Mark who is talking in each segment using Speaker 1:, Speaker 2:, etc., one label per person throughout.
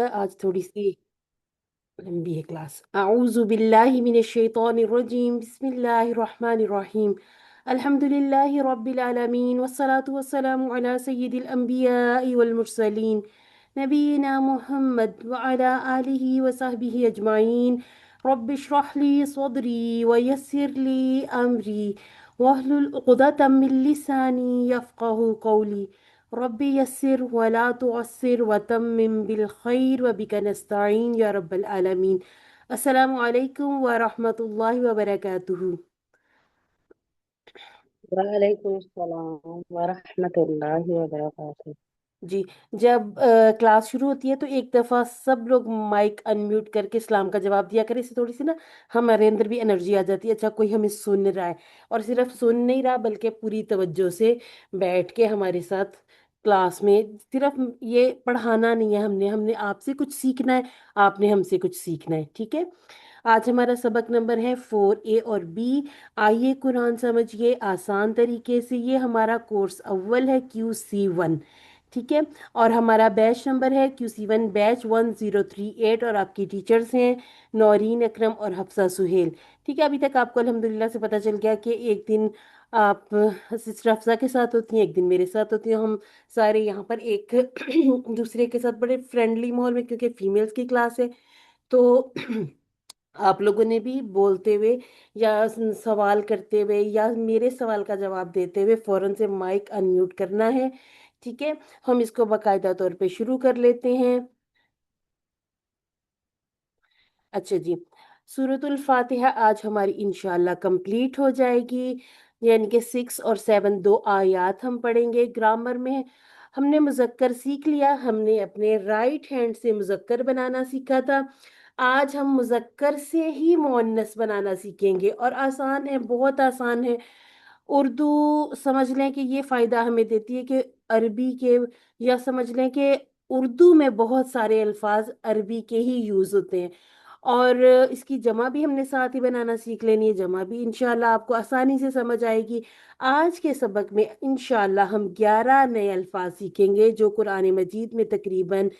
Speaker 1: आज थोड़ी सी लंबी है क्लास। अऊज़ु बिल्लाहि मिनश शैतानिर रजीम, बिस्मिल्लाहिर रहमानिर रहीम। अल्हम्दुलिल्लाहि रब्बिल आलमीन, वस्सलातु वस्सलामु अला सय्यिदिल अंबियाइ वल मुरसलीन, नबीना मुहम्मद व अला आलिहि व सहबिहि अजमाइन। रब्बि इश्रह ली सदरी व यस्सिर ली अमरी वहलुल उक़दतम मिन लिसानी यफ़क़हू क़ौली। रब्बी यस्सिर वला तुअस्सिर वतम्मिम बिल खैर व बिका नस्तईन या रब्बल आलमीन। अस्सलामु अलैकुम व रहमतुल्लाहि व बरकातुहू।
Speaker 2: वालेकुम सलाम वरहमतुल्लाहि वबरकातुह।
Speaker 1: जी। जब क्लास शुरू होती है तो एक दफ़ा सब लोग माइक अनम्यूट करके सलाम का जवाब दिया करें। इससे थोड़ी सी ना हमारे अंदर भी एनर्जी आ जाती है, अच्छा कोई हमें सुन रहा है। और सिर्फ सुन नहीं रहा बल्कि पूरी तवज्जो से बैठ के हमारे साथ क्लास में, सिर्फ ये पढ़ाना नहीं है, हमने हमने आपसे कुछ सीखना है, आपने हमसे कुछ सीखना है। ठीक है। आज हमारा सबक नंबर है 4A और B। आइए कुरान समझिए आसान तरीके से। ये हमारा कोर्स अव्वल है, QC1। ठीक है। और हमारा बैच नंबर है QC1 बैच 1038। और आपकी टीचर्स हैं नौरीन अकरम और हफ्सा सुहेल। ठीक है। अभी तक आपको अल्हम्दुलिल्लाह से पता चल गया कि एक दिन आप सिस्टर अफजा के साथ होती हैं, एक दिन मेरे साथ होती हैं। हम सारे यहाँ पर एक दूसरे के साथ बड़े फ्रेंडली माहौल में, क्योंकि फीमेल्स की क्लास है तो आप लोगों ने भी बोलते हुए या सवाल करते हुए या मेरे सवाल का जवाब देते हुए फौरन से माइक अनम्यूट करना है। ठीक है। हम इसको बाकायदा तौर पे शुरू कर लेते हैं। अच्छा जी। सूरतुल फातिहा आज हमारी इंशाल्लाह कंप्लीट हो जाएगी, यानी कि 6 और 7 दो आयात हम पढ़ेंगे। ग्रामर में हमने मुज़क्कर सीख लिया, हमने अपने राइट हैंड से मुज़क्कर बनाना सीखा था। आज हम मुज़क्कर से ही मुअन्नस बनाना सीखेंगे, और आसान है, बहुत आसान है। उर्दू समझ लें कि ये फ़ायदा हमें देती है कि अरबी के, या समझ लें कि उर्दू में बहुत सारे अल्फाज अरबी के ही यूज़ होते हैं। और इसकी जमा भी हमने साथ ही बनाना सीख लेनी है, जमा भी इंशाल्लाह आपको आसानी से समझ आएगी। आज के सबक में इंशाल्लाह हम 11 नए अल्फाज सीखेंगे जो कुरान मजीद में तकरीबन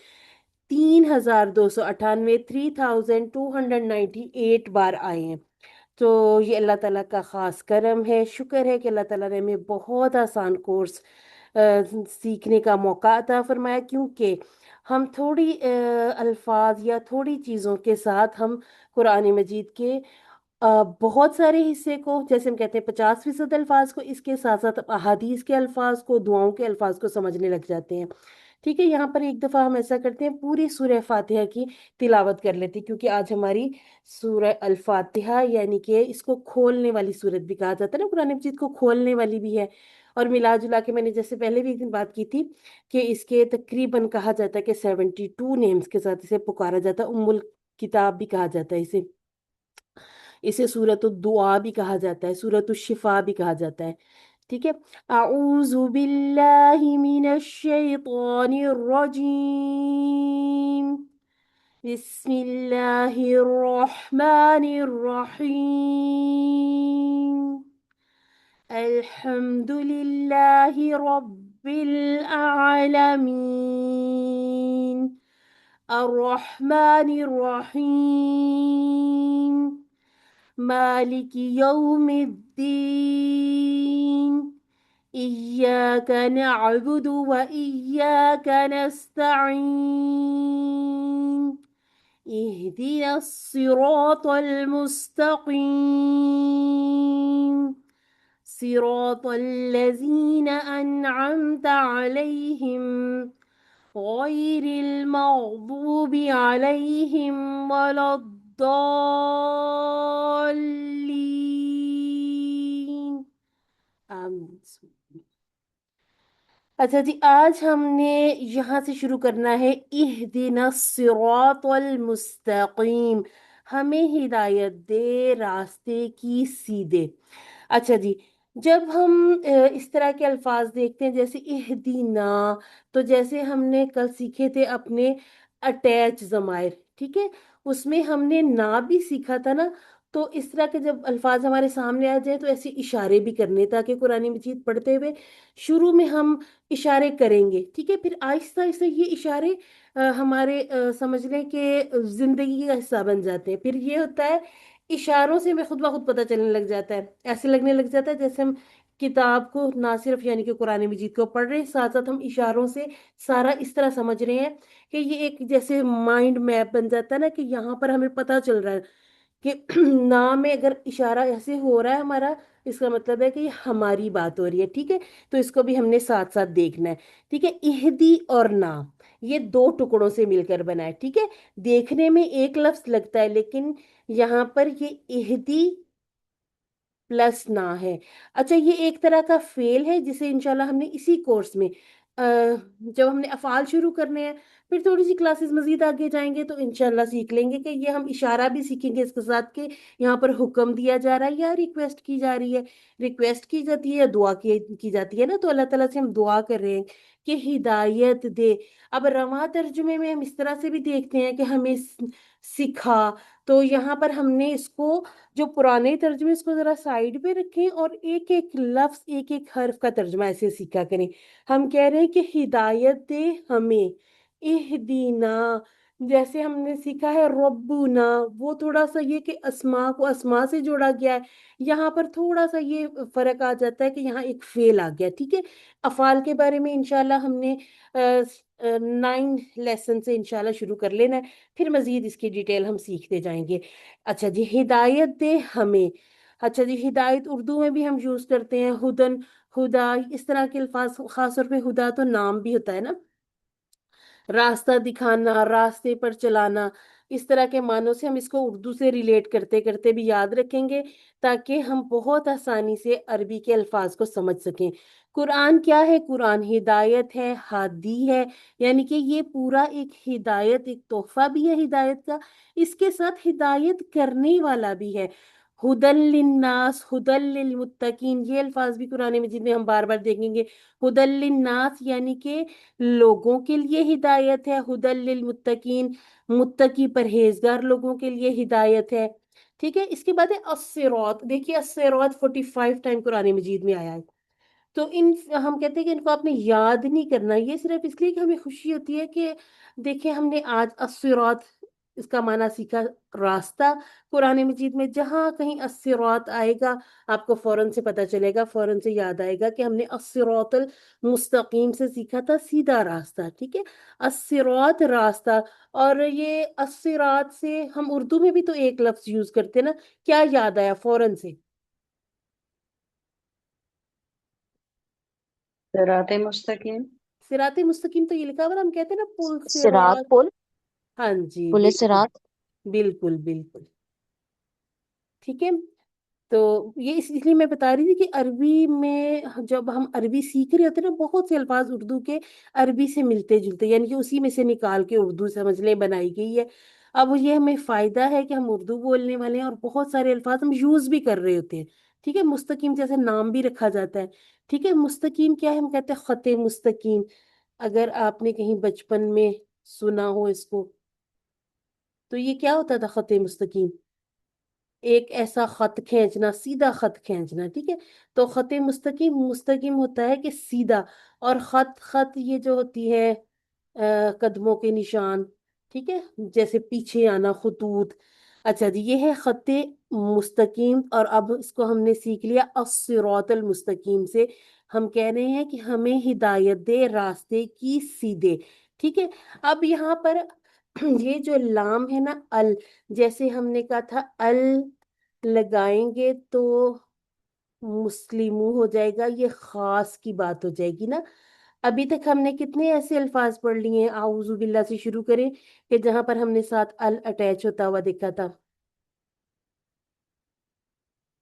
Speaker 1: 3298 3298 बार आए हैं। तो ये अल्लाह ताला का ख़ास करम है, शुक्र है कि अल्लाह ताला ने हमें बहुत आसान कोर्स सीखने का मौका अता फरमाया, क्योंकि हम थोड़ी अल्फाज या थोड़ी चीज़ों के साथ हम कुरान मजीद के बहुत सारे हिस्से को, जैसे हम कहते हैं 50% अल्फाज को, इसके साथ साथ अहादीस के अल्फाज को, दुआओं के अल्फाज को समझने लग जाते हैं। ठीक है। यहाँ पर एक दफ़ा हम ऐसा करते हैं, पूरी सूरह फातिहा की तिलावत कर लेते हैं, क्योंकि आज हमारी सूरह अल फातिहा, यानी कि इसको खोलने वाली सूरत भी कहा जाता है ना, कुरान मजीद को खोलने वाली भी है। और मिला जुला के मैंने जैसे पहले भी एक दिन बात की थी कि इसके तकरीबन कहा जाता है कि 72 नेम्स के साथ इसे पुकारा जाता है। उम्मुल किताब भी कहा जाता है इसे। इसे सूरत दुआ भी कहा जाता है, सूरत शिफा भी कहा जाता है। ठीक है। अऊज़ु बिल्लाहि मिनश शैतानिर रजीम, बिस्मिल्लाहिर रहमानिर रहीम। अल्हम्दुलिल्लाहि रब्बिल आलमीन, अर्रहमानिर रहीम, मालिकी यौमिद्दीन, इय्याका नअबुदु व इय्याका नस्तईन, इहदिनस सिरातल मुस्तकीम, सिरातल लज़ीना अनअमता अलैहिम, गैरिल मग़दूबि अलैहिम वलद्दाल्लीन। आमीन। अच्छा जी, आज हमने यहाँ से शुरू करना है, इहदिनस सिरातल मुस्तकीम, हमें हिदायत दे रास्ते की सीधे। अच्छा जी। जब हम इस तरह के अल्फाज देखते हैं जैसे इहदीना, तो जैसे हमने कल सीखे थे अपने अटैच ज़मायर, ठीक है, उसमें हमने ना भी सीखा था ना, तो इस तरह के जब अल्फाज हमारे सामने आ जाए तो ऐसे इशारे भी करने, ताकि कुरान मजीद पढ़ते हुए शुरू में हम इशारे करेंगे, ठीक है, फिर आहिस्ता आहिस्ता ये इशारे हमारे समझ लें कि जिंदगी का हिस्सा बन जाते हैं। फिर ये होता है, इशारों से हमें खुद ब खुद पता चलने लग जाता है, ऐसे लगने लग जाता है जैसे हम किताब को ना सिर्फ यानी कि कुरान मजीद को पढ़ रहे हैं, साथ साथ हम इशारों से सारा इस तरह समझ रहे हैं कि ये एक जैसे माइंड मैप बन जाता है ना, कि यहाँ पर हमें पता चल रहा है कि ना में अगर इशारा ऐसे हो रहा है हमारा, इसका मतलब है कि ये हमारी बात हो रही है, ठीक है। तो इसको भी हमने साथ साथ देखना है, ठीक है। इहदी और ना, ये दो टुकड़ों से मिलकर बना है, ठीक है। देखने में एक लफ्ज लगता है, लेकिन यहाँ पर ये इहदी प्लस ना है। अच्छा, ये एक तरह का फेल है जिसे इंशाल्लाह हमने इसी कोर्स में जब हमने अफ़ाल शुरू करने हैं, फिर थोड़ी सी क्लासेस मजीद आगे जाएंगे तो इंशाल्लाह सीख लेंगे कि ये हम इशारा भी सीखेंगे इसके साथ, के यहाँ पर हुक्म दिया जा रहा है या रिक्वेस्ट की जा रही है। रिक्वेस्ट की जाती है या दुआ की जाती है ना, तो अल्लाह ताला से हम दुआ कर रहे हैं कि हिदायत दे। अब रवा तर्जुमे में हम इस तरह से भी देखते हैं कि हमें सिखा। तो यहाँ पर हमने इसको, जो पुराने तर्जुमे, इसको जरा साइड पे रखें और एक एक लफ्ज एक एक हर्फ का तर्जुमा ऐसे सीखा करें। हम कह रहे हैं कि हिदायत दे हमें, इहदीना, जैसे हमने सीखा है रब्बुना, वो थोड़ा सा ये कि अस्मा को अस्मा से जोड़ा गया है, यहाँ पर थोड़ा सा ये फर्क आ जाता है कि यहाँ एक फेल आ गया, ठीक है। अफाल के बारे में इंशाल्लाह हमने 9 लेसन से इंशाल्लाह शुरू कर लेना है, फिर मजीद इसकी डिटेल हम सीखते जाएंगे। अच्छा जी, हिदायत दे हमें। अच्छा जी, हिदायत उर्दू में भी हम यूज करते हैं, हुदन, हुदा, इस तरह के अल्फाज, खास तौर पे हुदा तो नाम भी होता है ना, रास्ता दिखाना, रास्ते पर चलाना, इस तरह के मानों से हम इसको उर्दू से रिलेट करते करते भी याद रखेंगे, ताकि हम बहुत आसानी से अरबी के अल्फाज को समझ सकें। कुरान क्या है? कुरान हिदायत है, हादी है, यानी कि ये पूरा एक हिदायत, एक तोहफा भी है हिदायत का, इसके साथ हिदायत करने वाला भी है। हुदल लिन्नास, हुदल लिल मुत्तकीन, ये अल्फाज भी कुरान मजीद में हम बार बार देखेंगे। हुदल लिन्नास यानी कि लोगों के लिए हिदायत है, हुदल लिल मुत्तकीन, मुत्तकी परहेजगार लोगों के लिए हिदायत है, ठीक है। इसके बाद है अस्सिरात, देखिए अस्सिरात 45 टाइम कुरान मजीद में आया है। तो इन, हम कहते हैं कि इनको आपने याद नहीं करना, ये सिर्फ इसलिए कि हमें खुशी होती है कि देखिए हमने आज अस्सिरात, इसका माना सीखा, रास्ता। कुरान मजीद में जहां कहीं अस्सिरात आएगा, आपको फौरन से पता चलेगा, फौरन से याद आएगा कि हमने अस्सिरातल मुस्तकीम से सीखा था, सीधा रास्ता, ठीक है। अस्सिरात रास्ता। और ये अस्सिरात से हम उर्दू में भी तो एक लफ्ज यूज करते हैं ना, क्या याद आया फौरन से?
Speaker 2: सिराते मुस्तकीम।
Speaker 1: सिराते मुस्तकीम तो ये लिखा हुआ ना, हम कहते हैं ना पुल
Speaker 2: सिरात
Speaker 1: सिरात।
Speaker 2: पुल।
Speaker 1: हाँ जी,
Speaker 2: पुल
Speaker 1: बिल्कुल,
Speaker 2: सिरात।
Speaker 1: बिल्कुल बिल्कुल, ठीक है। तो ये इसलिए मैं बता रही थी कि अरबी में जब हम अरबी सीख रहे होते हैं ना, बहुत से अल्फाज उर्दू के अरबी से मिलते जुलते, यानी कि उसी में से निकाल के उर्दू समझ लें बनाई गई है। अब ये हमें फायदा है कि हम उर्दू बोलने वाले हैं और बहुत सारे अल्फाज हम यूज भी कर रहे होते हैं, ठीक है। मुस्तकीम जैसे नाम भी रखा जाता है, ठीक है। मुस्तकीम क्या है? हम कहते हैं खते मुस्तकीम। अगर आपने कहीं बचपन में सुना हो इसको, तो ये क्या होता था खते मुस्तकीम? एक ऐसा खत खींचना, सीधा खत खींचना, ठीक है। तो खत मुस्तकीम, मुस्तकीम होता है कि सीधा, और खत, खत ये जो होती है कदमों के निशान, ठीक है, जैसे पीछे आना, खतूत। अच्छा जी, ये है खत मुस्तकीम। और अब इसको हमने सीख लिया अस्सिरातल मुस्तकीम से, हम कह रहे हैं कि हमें हिदायत दे रास्ते की, सीधे, ठीक है। अब यहाँ पर ये जो लाम है ना, अल, जैसे हमने कहा था अल लगाएंगे तो मुस्लिमू हो जाएगा, ये खास की बात हो जाएगी ना। अभी तक हमने कितने ऐसे अल्फाज पढ़ लिए हैं, आऊज़ु बिल्लाह से शुरू करें, कि जहां पर हमने साथ अल अटैच होता हुआ देखा था।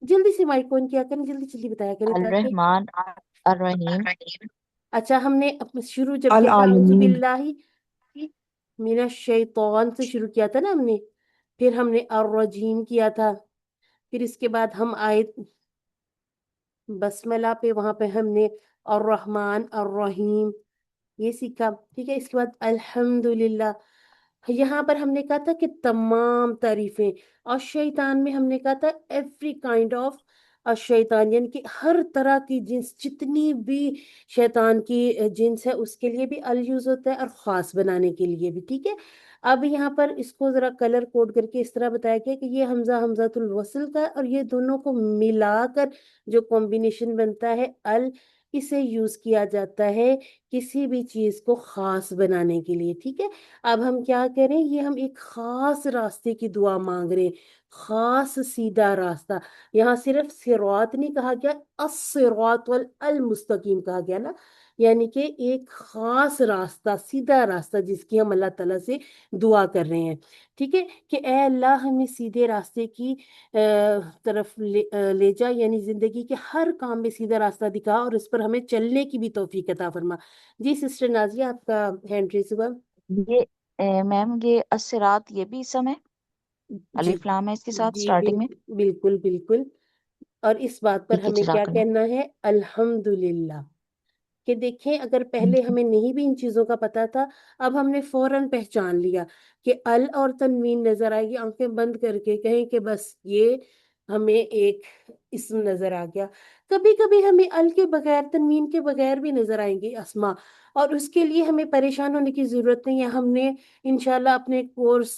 Speaker 1: जल्दी से माइक ऑन किया करें, जल्दी जल्दी बताया करें
Speaker 2: अल
Speaker 1: ताकि।
Speaker 2: रहमान अर रहीम।
Speaker 1: अच्छा, हमने शुरू जब
Speaker 3: अल
Speaker 1: किया था आऊज़ु
Speaker 3: आलमीन।
Speaker 1: बिल्लाही मिनश शैतान से शुरू किया था ना हमने, फिर हमने अर् रजीम किया था, फिर इसके बाद हम आए बसमला पे, वहां पे हमने और रहमान और रहीम ये सीखा, ठीक है। इसके बाद अल्हम्दुलिल्लाह, यहाँ पर हमने कहा था कि तमाम तारीफें, और शैतान में हमने कहा था एवरी काइंड ऑफ शैतान, यानी कि हर तरह की जिन्स, जितनी भी शैतान की जिन्स है उसके लिए भी अल यूज होता है, और खास बनाने के लिए भी। ठीक है। अब यहाँ पर इसको जरा कलर कोड करके इस तरह बताया गया कि ये हमजा हमजातुल वसल का है, और ये दोनों को मिलाकर जो कॉम्बिनेशन बनता है अल, इसे यूज किया जाता है किसी भी चीज को खास बनाने के लिए। ठीक है। अब हम क्या करें, ये हम एक खास रास्ते की दुआ मांग रहे हैं, खास सीधा रास्ता। यहाँ सिर्फ सिरात नहीं कहा गया, अस्सिरात वल अल मुस्तकीम कहा गया ना, यानी कि एक खास रास्ता, सीधा रास्ता जिसकी हम अल्लाह ताला से दुआ कर रहे हैं। ठीक है, कि ए अल्लाह हमें सीधे रास्ते की तरफ ले जा, यानी जिंदगी के हर काम में सीधा रास्ता दिखा, और उस पर हमें चलने की भी तौफीक अता फरमा। जी सिस्टर नाजिया, आपका हैंड रेस हुआ।
Speaker 2: ये मैम, ये अस्सिरात ये भी इसम है?
Speaker 1: जी
Speaker 2: अलिफ लाम है इसके साथ
Speaker 1: जी
Speaker 2: स्टार्टिंग में?
Speaker 1: बिल्कुल बिल्कुल। और इस बात पर
Speaker 2: ठीक है,
Speaker 1: हमें क्या
Speaker 2: जज़ाकल्लाह।
Speaker 1: कहना है, अल्हम्दुलिल्लाह। कि देखें, अगर पहले हमें नहीं भी इन चीजों का पता था, अब हमने फौरन पहचान लिया कि अल और तनवीन नजर आएगी, आंखें बंद करके कहें कि बस ये हमें एक इस्म नजर आ गया। कभी कभी हमें अल के बगैर, तनवीन के बगैर भी नजर आएंगे अस्मा, और उसके लिए हमें परेशान होने की जरूरत नहीं है। हमने इंशाल्लाह अपने कोर्स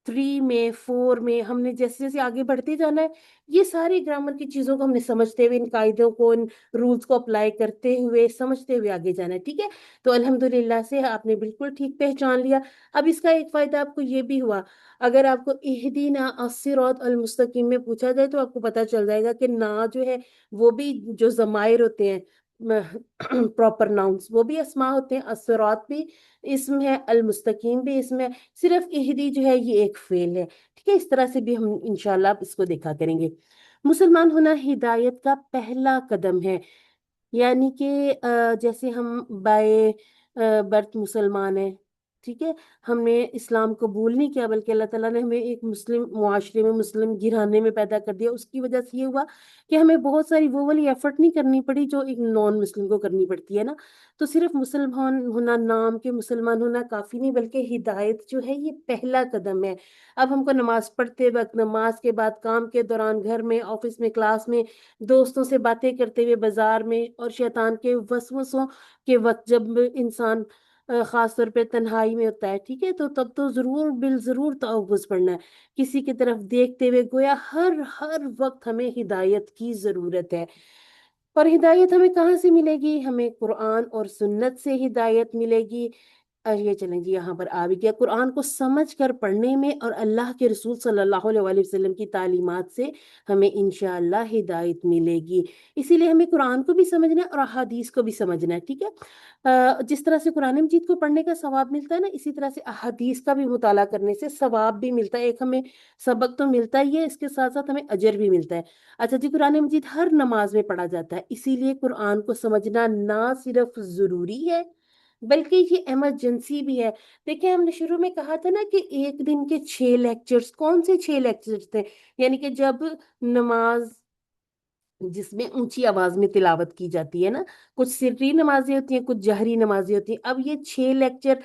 Speaker 1: 3 में 4 में हमने जैसे जैसे आगे बढ़ते जाना है, ये सारी ग्रामर की चीजों को हमने समझते हुए, इन कायदों को, इन रूल्स को अप्लाई करते हुए, समझते हुए आगे जाना है। ठीक है। तो अल्हम्दुलिल्लाह से आपने बिल्कुल ठीक पहचान लिया। अब इसका एक फायदा आपको ये भी हुआ, अगर आपको इहदीना अस्सिरात अल मुस्तकीम में पूछा जाए तो आपको पता चल जाएगा कि ना जो है, वो भी जो जमायर होते हैं, प्रॉपर नाउन्स, वो भी अस्मा होते हैं, अस्सिरात भी इसम है, अल मुस्तकीम भी इसम है, सिर्फ इहदी जो है ये एक फेल है। ठीक है, इस तरह से भी हम इंशाल्लाह इसको देखा करेंगे। मुसलमान होना हिदायत का पहला कदम है, यानी कि जैसे हम बाय बर्थ मुसलमान हैं। ठीक है। हमने इस्लाम कबूल नहीं किया, बल्कि अल्लाह ताला ने हमें एक मुस्लिम मुआशरे में, मुस्लिम घराने में पैदा कर दिया। उसकी वजह से ये हुआ कि हमें बहुत सारी वो वाली एफर्ट नहीं करनी पड़ी जो एक नॉन मुस्लिम को करनी पड़ती है ना। तो सिर्फ मुसलमान होना, नाम के मुसलमान होना काफी नहीं, बल्कि हिदायत जो है ये पहला कदम है। अब हमको नमाज पढ़ते वक्त, नमाज के बाद, काम के दौरान, घर में, ऑफिस में, क्लास में, दोस्तों से बातें करते हुए, बाजार में, और शैतान के वसवसों के वक्त, जब इंसान खास तौर पे तन्हाई में होता है, ठीक है, तो तब तो जरूर बिल जरूर तअव्वुज़ पढ़ना है। किसी की तरफ देखते हुए, गोया हर हर वक्त हमें हिदायत की जरूरत है। और हिदायत हमें कहाँ से मिलेगी? हमें कुरान और सुन्नत से हिदायत मिलेगी। ये चलें जी, यहाँ पर आ भी गया, कुरान को समझ कर पढ़ने में और अल्लाह के रसूल सल्लल्लाहु अलैहि वसल्लम की तालीमात से हमें इंशाअल्लाह हिदायत मिलेगी। इसीलिए हमें कुरान को भी समझना है और अहादीस को भी समझना है। ठीक है। जिस तरह से कुरान मजीद को पढ़ने का सवाब मिलता है ना, इसी तरह से अहादीस का भी मुताला करने से सवाब भी मिलता है। एक हमें सबक तो मिलता ही है, इसके साथ साथ हमें अजर भी मिलता है। अच्छा जी, कुरान मजीद हर नमाज में पढ़ा जाता है, इसीलिए कुरान को समझना ना सिर्फ जरूरी है, बल्कि ये इमरजेंसी भी है। देखिए, हमने शुरू में कहा था ना कि एक दिन के 6 लेक्चर्स, कौन से 6 लेक्चर्स थे? यानी कि जब नमाज, जिसमें ऊंची आवाज में तिलावत की जाती है ना, कुछ सिर्री नमाजें होती हैं, कुछ जहरी नमाजें होती हैं। अब ये 6 लेक्चर,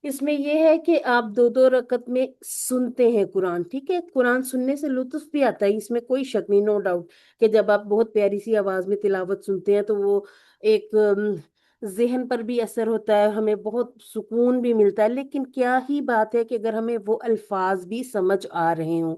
Speaker 1: इसमें यह है कि आप दो दो रकत में सुनते हैं कुरान। ठीक है, कुरान सुनने से लुत्फ भी आता है, इसमें कोई शक नहीं, नो डाउट, कि जब आप बहुत प्यारी सी आवाज में तिलावत सुनते हैं तो वो एक जहन पर भी असर होता है, हमें बहुत सुकून भी मिलता है। लेकिन क्या ही बात है कि अगर हमें वो अल्फाज भी समझ आ रहे हों,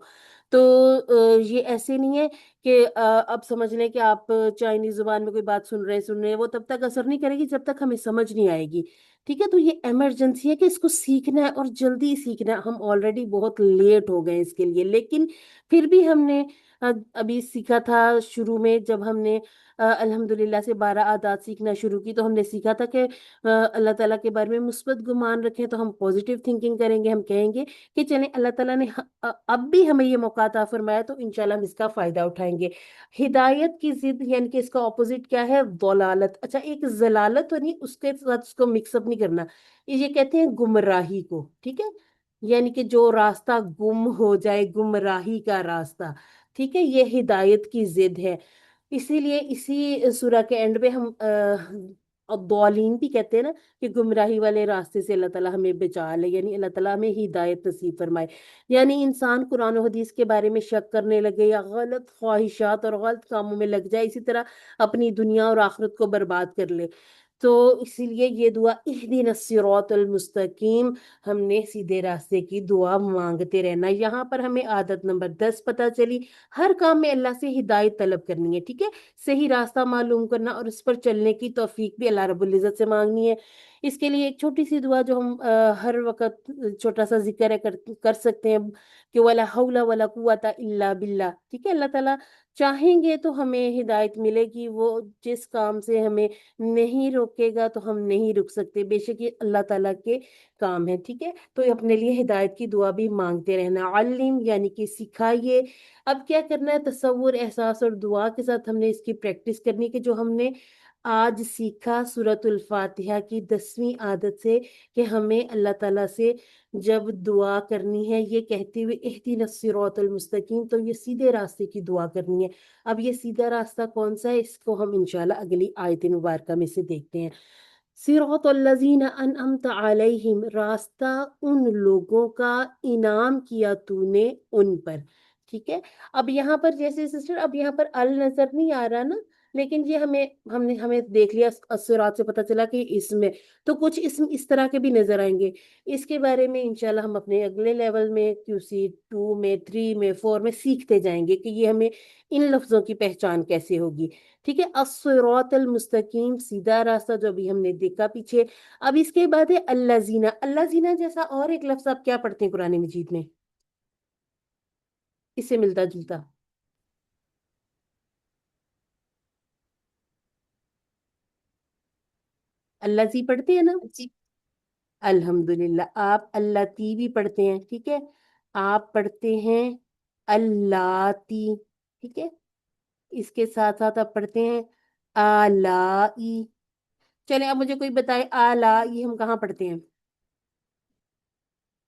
Speaker 1: तो ये ऐसे नहीं है कि अब समझ लें कि आप चाइनीज जुबान में कोई बात सुन रहे हैं, वो तब तक असर नहीं करेगी जब तक हमें समझ नहीं आएगी। ठीक है। तो ये इमरजेंसी है कि इसको सीखना है, और जल्दी सीखना है। हम ऑलरेडी बहुत लेट हो गए इसके लिए, लेकिन फिर भी हमने अभी सीखा था शुरू में, जब हमने अल्हम्दुलिल्लाह से 12 आदात सीखना शुरू की, तो हमने सीखा था कि अल्लाह ताला के बारे में मुस्बत गुमान रखें, तो हम पॉजिटिव थिंकिंग करेंगे। हम कहेंगे कि चलें, अल्लाह ताला ने अब भी हमें ये मौका अता फरमाया, तो इंशाल्लाह हम इसका फायदा उठाएंगे। हिदायत की जिद, यानी कि इसका ऑपोजिट क्या है? दलालत। अच्छा, एक जलालत तो नहीं, उसके साथ उसको मिक्सअप नहीं करना। ये कहते हैं गुमराही को। ठीक है, यानी कि जो रास्ता गुम हो जाए, गुमराही का रास्ता। ठीक है, ये हिदायत की जिद है। इसीलिए इसी सूरह के एंड पे हम अद्दालीन भी कहते हैं ना, कि गुमराही वाले रास्ते से अल्लाह ताला हमें बचा ले, यानी अल्लाह ताला हमें हिदायत नसीब फरमाए। यानी इंसान कुरान और हदीस के बारे में शक करने लगे या गलत ख्वाहिशात और गलत कामों में लग जाए, इसी तरह अपनी दुनिया और आखिरत को बर्बाद कर ले। तो इसीलिए ये दुआ इहदिन सिरातल मुस्तकीम, हमने सीधे रास्ते की दुआ मांगते रहना। यहाँ पर हमें आदत नंबर 10 पता चली, हर काम में अल्लाह से हिदायत तलब करनी है, ठीक है। सही रास्ता मालूम करना और उस पर चलने की तौफीक भी अल्लाह रब्बुल इज्जत से मांगनी है। इसके लिए एक छोटी सी दुआ जो हम हर वक्त छोटा सा जिक्र है कर सकते हैं, कि वला हौला वला कुव्वता इल्ला बिल्ला, ठीक है। अल्लाह ताला चाहेंगे तो हमें हिदायत मिलेगी, वो जिस काम से हमें नहीं रोकेगा तो हम नहीं रुक सकते, बेशक ये अल्लाह ताला के काम है, ठीक है। तो अपने लिए हिदायत की दुआ भी मांगते रहना। अल्लिम यानी कि सिखाइए। अब क्या करना है, तसव्वुर, एहसास और दुआ के साथ हमने इसकी प्रैक्टिस करनी है, कि जो हमने आज सीखा सूरतुल फातिहा की 10वीं आदत से, कि हमें अल्लाह ताला से जब दुआ करनी है ये कहते हुए इहदिनस सिरातल मुस्तकीम, तो ये सीधे रास्ते की दुआ करनी है। अब ये सीधा रास्ता कौन सा है, इसको हम इंशाल्लाह अगली आयत मुबारका में से देखते हैं। सिरातल्लज़ीना अनअमत अलैहिम, रास्ता उन लोगों का इनाम किया तूने उन पर, ठीक है। अब यहाँ पर जैसे सिस्टर, अब यहाँ पर अल नजर नहीं आ रहा ना, लेकिन ये हमें हमने हमें देख लिया, असरात से पता चला कि इसमें तो कुछ इसम इस तरह के भी नजर आएंगे। इसके बारे में इंशाल्लाह हम अपने अगले लेवल में QC 2 में, 3 में, 4 में सीखते जाएंगे कि ये हमें इन लफ्जों की पहचान कैसे होगी, ठीक है। अस्सिरातल मुस्तकीम, सीधा रास्ता, जो भी हमने देखा पीछे। अब इसके बाद है अल्लाजीना। अल्लाजीना जैसा और एक लफ्ज आप क्या पढ़ते हैं कुरान मजीद में, इससे मिलता जुलता? अल्लाह जी पढ़ते हैं ना?
Speaker 2: जी।
Speaker 1: अल्हम्दुलिल्लाह। आप अल्लाती भी पढ़ते हैं, ठीक है। आप पढ़ते हैं अल्लाती, ठीक है। इसके साथ साथ आप पढ़ते हैं आलाई। चले अब मुझे कोई बताए, आलाई हम कहाँ पढ़ते हैं?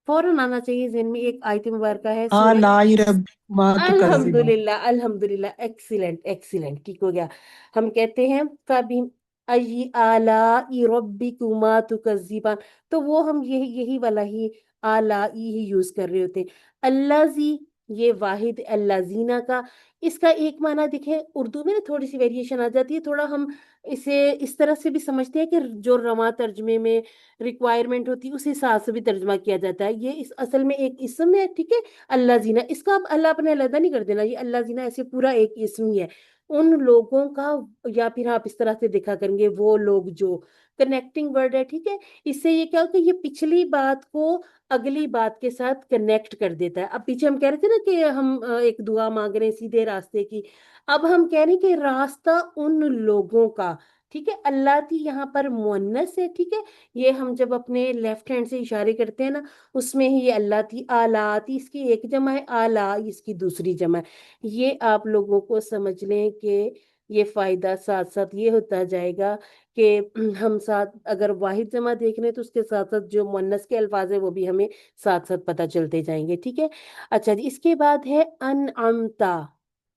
Speaker 1: फौरन आना चाहिए जहन में, एक आयत मुबारका है
Speaker 3: हाँ
Speaker 1: सूरह।
Speaker 3: लाई रब्बुकुमा तुकज़्ज़िबान।
Speaker 1: अल्हम्दुलिल्लाह, अल्हम्दुलिल्लाह, एक्सीलेंट एक्सीलेंट, ठीक हो गया। हम कहते हैं कभी अय्यी आला रब्बिकुमा तुकज़्ज़िबान, तो वो हम यही यही वाला ही आला ही यूज कर रहे होते हैं। अल्लाह जी, ये वाहिद अल्लाजीना का, इसका एक माना दिखे उर्दू में ना, थोड़ी सी वेरिएशन आ जाती है, थोड़ा हम इसे इस तरह से भी समझते हैं कि जो रमा तर्जमे में रिक्वायरमेंट होती है उस हिसाब से भी तर्जमा किया जाता है। ये इस असल में एक इसम है, ठीक है। अल्लाह जीना, इसका आप अल्लाह अपने अलग नहीं कर देना, ये अल्लाह जीना ऐसे पूरा एक इसम ही है उन लोगों का। या फिर आप इस तरह से देखा करेंगे, वो लोग जो कनेक्टिंग वर्ड है, ठीक है। इससे ये क्या होता है, ये पिछली बात को अगली बात के साथ कनेक्ट कर देता है। अब पीछे हम कह रहे थे ना कि हम एक दुआ मांग रहे हैं सीधे रास्ते की, अब हम कह रहे हैं कि रास्ता उन लोगों का, ठीक है। अल्लाह थी यहाँ पर मुअन्नस है, ठीक है। ये हम जब अपने लेफ्ट हैंड से इशारे करते हैं ना, उसमें ही ये अल्लाह थी। आला थी इसकी एक जमा है, आला इसकी दूसरी जमा है। ये आप लोगों को समझ लें कि ये फायदा साथ साथ ये होता जाएगा कि हम साथ अगर वाहिद जमा देख रहे हैं तो उसके साथ साथ जो मुअन्नस के अल्फाज है वो भी हमें साथ साथ पता चलते जाएंगे, ठीक है। अच्छा जी, इसके बाद है अनअमता।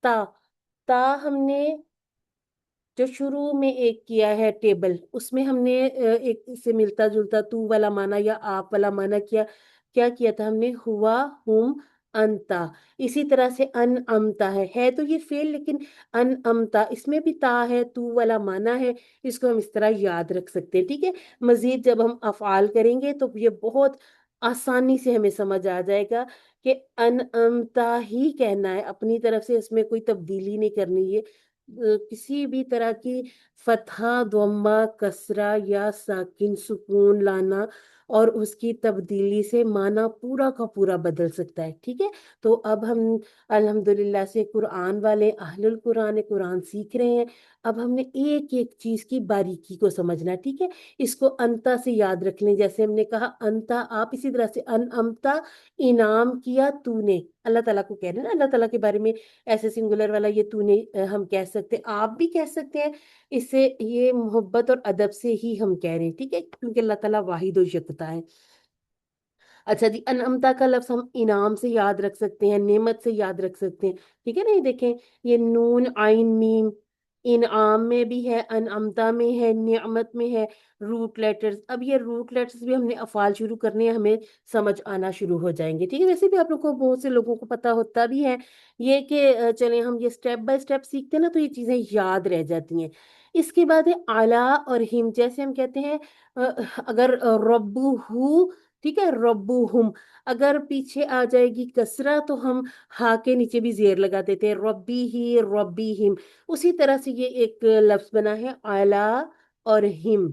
Speaker 1: ता, ता हमने जो शुरू में एक किया है टेबल, उसमें हमने एक से मिलता जुलता तू वाला माना या आप वाला माना किया। क्या किया था हमने, हुआ, हुम, अंता। इसी तरह से अन अमता है तो ये फेल, लेकिन अन अमता इसमें भी ता है, तू वाला माना है। इसको हम इस तरह याद रख सकते हैं, ठीक है। मजीद जब हम अफआल करेंगे तो ये बहुत आसानी से हमें समझ आ जाएगा कि अन अमता ही कहना है, अपनी तरफ से इसमें कोई तब्दीली नहीं करनी है। किसी भी तरह की फतहा, द्वम्मा, कसरा या साकिन, सुकून लाना और उसकी तब्दीली से माना पूरा का पूरा बदल सकता है, ठीक है। तो अब हम अल्हम्दुलिल्लाह से कुरान वाले अहलुल कुरान कुरान सीख रहे हैं। अब हमने एक एक चीज की बारीकी को समझना है, ठीक है। इसको अंता से याद रख लें, जैसे हमने कहा अंता आप, इसी तरह से अन अमता, इनाम किया तूने। अल्लाह ताला को कह रहे हैं ना, अल्लाह ताला के बारे में ऐसे सिंगुलर वाला ये तूने हम कह सकते हैं, आप भी कह सकते हैं। इससे ये मोहब्बत और अदब से ही हम कह रहे हैं, ठीक है, क्योंकि अल्लाह ताला वाहिद और यकता है। अच्छा जी, अनअमता का लफ्ज हम इनाम से याद रख सकते हैं, नेमत से याद रख सकते हैं, ठीक है ना। ये देखें, ये नून आइन मीम, इनआम में भी है, अनअमता में है, नियामत में है, रूट लेटर्स। अब ये रूट लेटर्स भी हमने अफ़ाल शुरू करने हैं, हमें समझ आना शुरू हो जाएंगे। ठीक है, वैसे भी आप लोगों को, बहुत से लोगों को पता होता भी है ये कि चले हम ये स्टेप बाय स्टेप सीखते हैं ना, तो ये चीज़ें याद रह जाती हैं। इसके बाद है आला और हिम। जैसे हम कहते हैं अगर रब्बू हु, ठीक है, रब्बू हुम, अगर पीछे आ जाएगी कसरा तो हम हा के नीचे भी जेर लगा देते हैं, रब्बी ही रब्बी हिम। उसी तरह से ये एक लफ्ज बना है आला और हिम।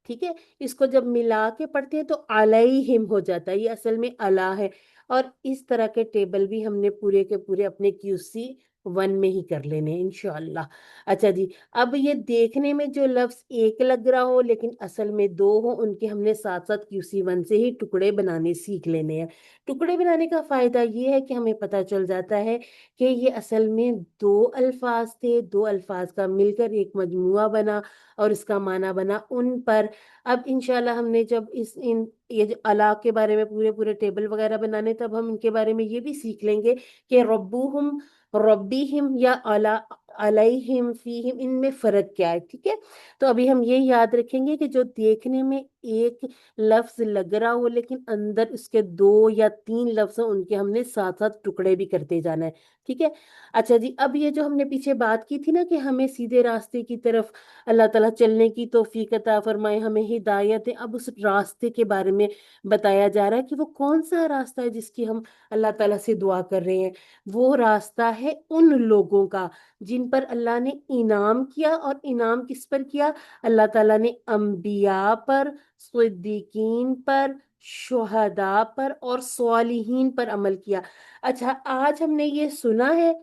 Speaker 1: ठीक है, इसको जब मिला के पढ़ते हैं तो आलाई हिम हो जाता है, ये असल में अला है। और इस तरह के टेबल भी हमने पूरे के पूरे अपने QC 1 में ही कर लेने हैं इंशाल्लाह। अच्छा जी, अब ये देखने में जो लफ्ज एक लग रहा हो लेकिन असल में दो हो, उनके हमने साथ साथ QC 1 से ही टुकड़े बनाने सीख लेने हैं। टुकड़े बनाने का फायदा ये है कि हमें पता चल जाता है कि ये असल में दो अल्फाज थे, दो अल्फाज का मिलकर एक मजमुआ बना और इसका माना बना उन पर। अब इंशाल्लाह हमने जब इस इन ये जो अला के बारे में पूरे पूरे टेबल वगैरह बनाने, तब हम इनके बारे में ये भी सीख लेंगे कि रब्बूहुम, रब्बीहिम या अला, अलैहिम, फीहिम, इनमें फर्क क्या है। ठीक है, तो अभी हम ये याद रखेंगे कि जो देखने में एक लफ्ज लग रहा हो लेकिन अंदर उसके दो या तीन लफ्ज हैं, उनके हमने साथ साथ टुकड़े भी करते जाना है। ठीक है, अच्छा जी, अब ये जो हमने पीछे बात की थी ना कि हमें सीधे रास्ते की तरफ अल्लाह ताला चलने की तौफीक अता फरमाए, हमें हिदायत है। अब उस रास्ते के बारे में बताया जा रहा है कि वो कौन सा रास्ता है जिसकी हम अल्लाह ताला से दुआ कर रहे हैं। वो रास्ता है उन लोगों का जिन पर अल्लाह ने इनाम किया। और इनाम किस पर किया? अल्लाह ताला ने अंबिया पर, सिद्दीकीन पर, शुहदा पर और स्वालिहीन पर अमल किया। अच्छा, आज हमने ये सुना है,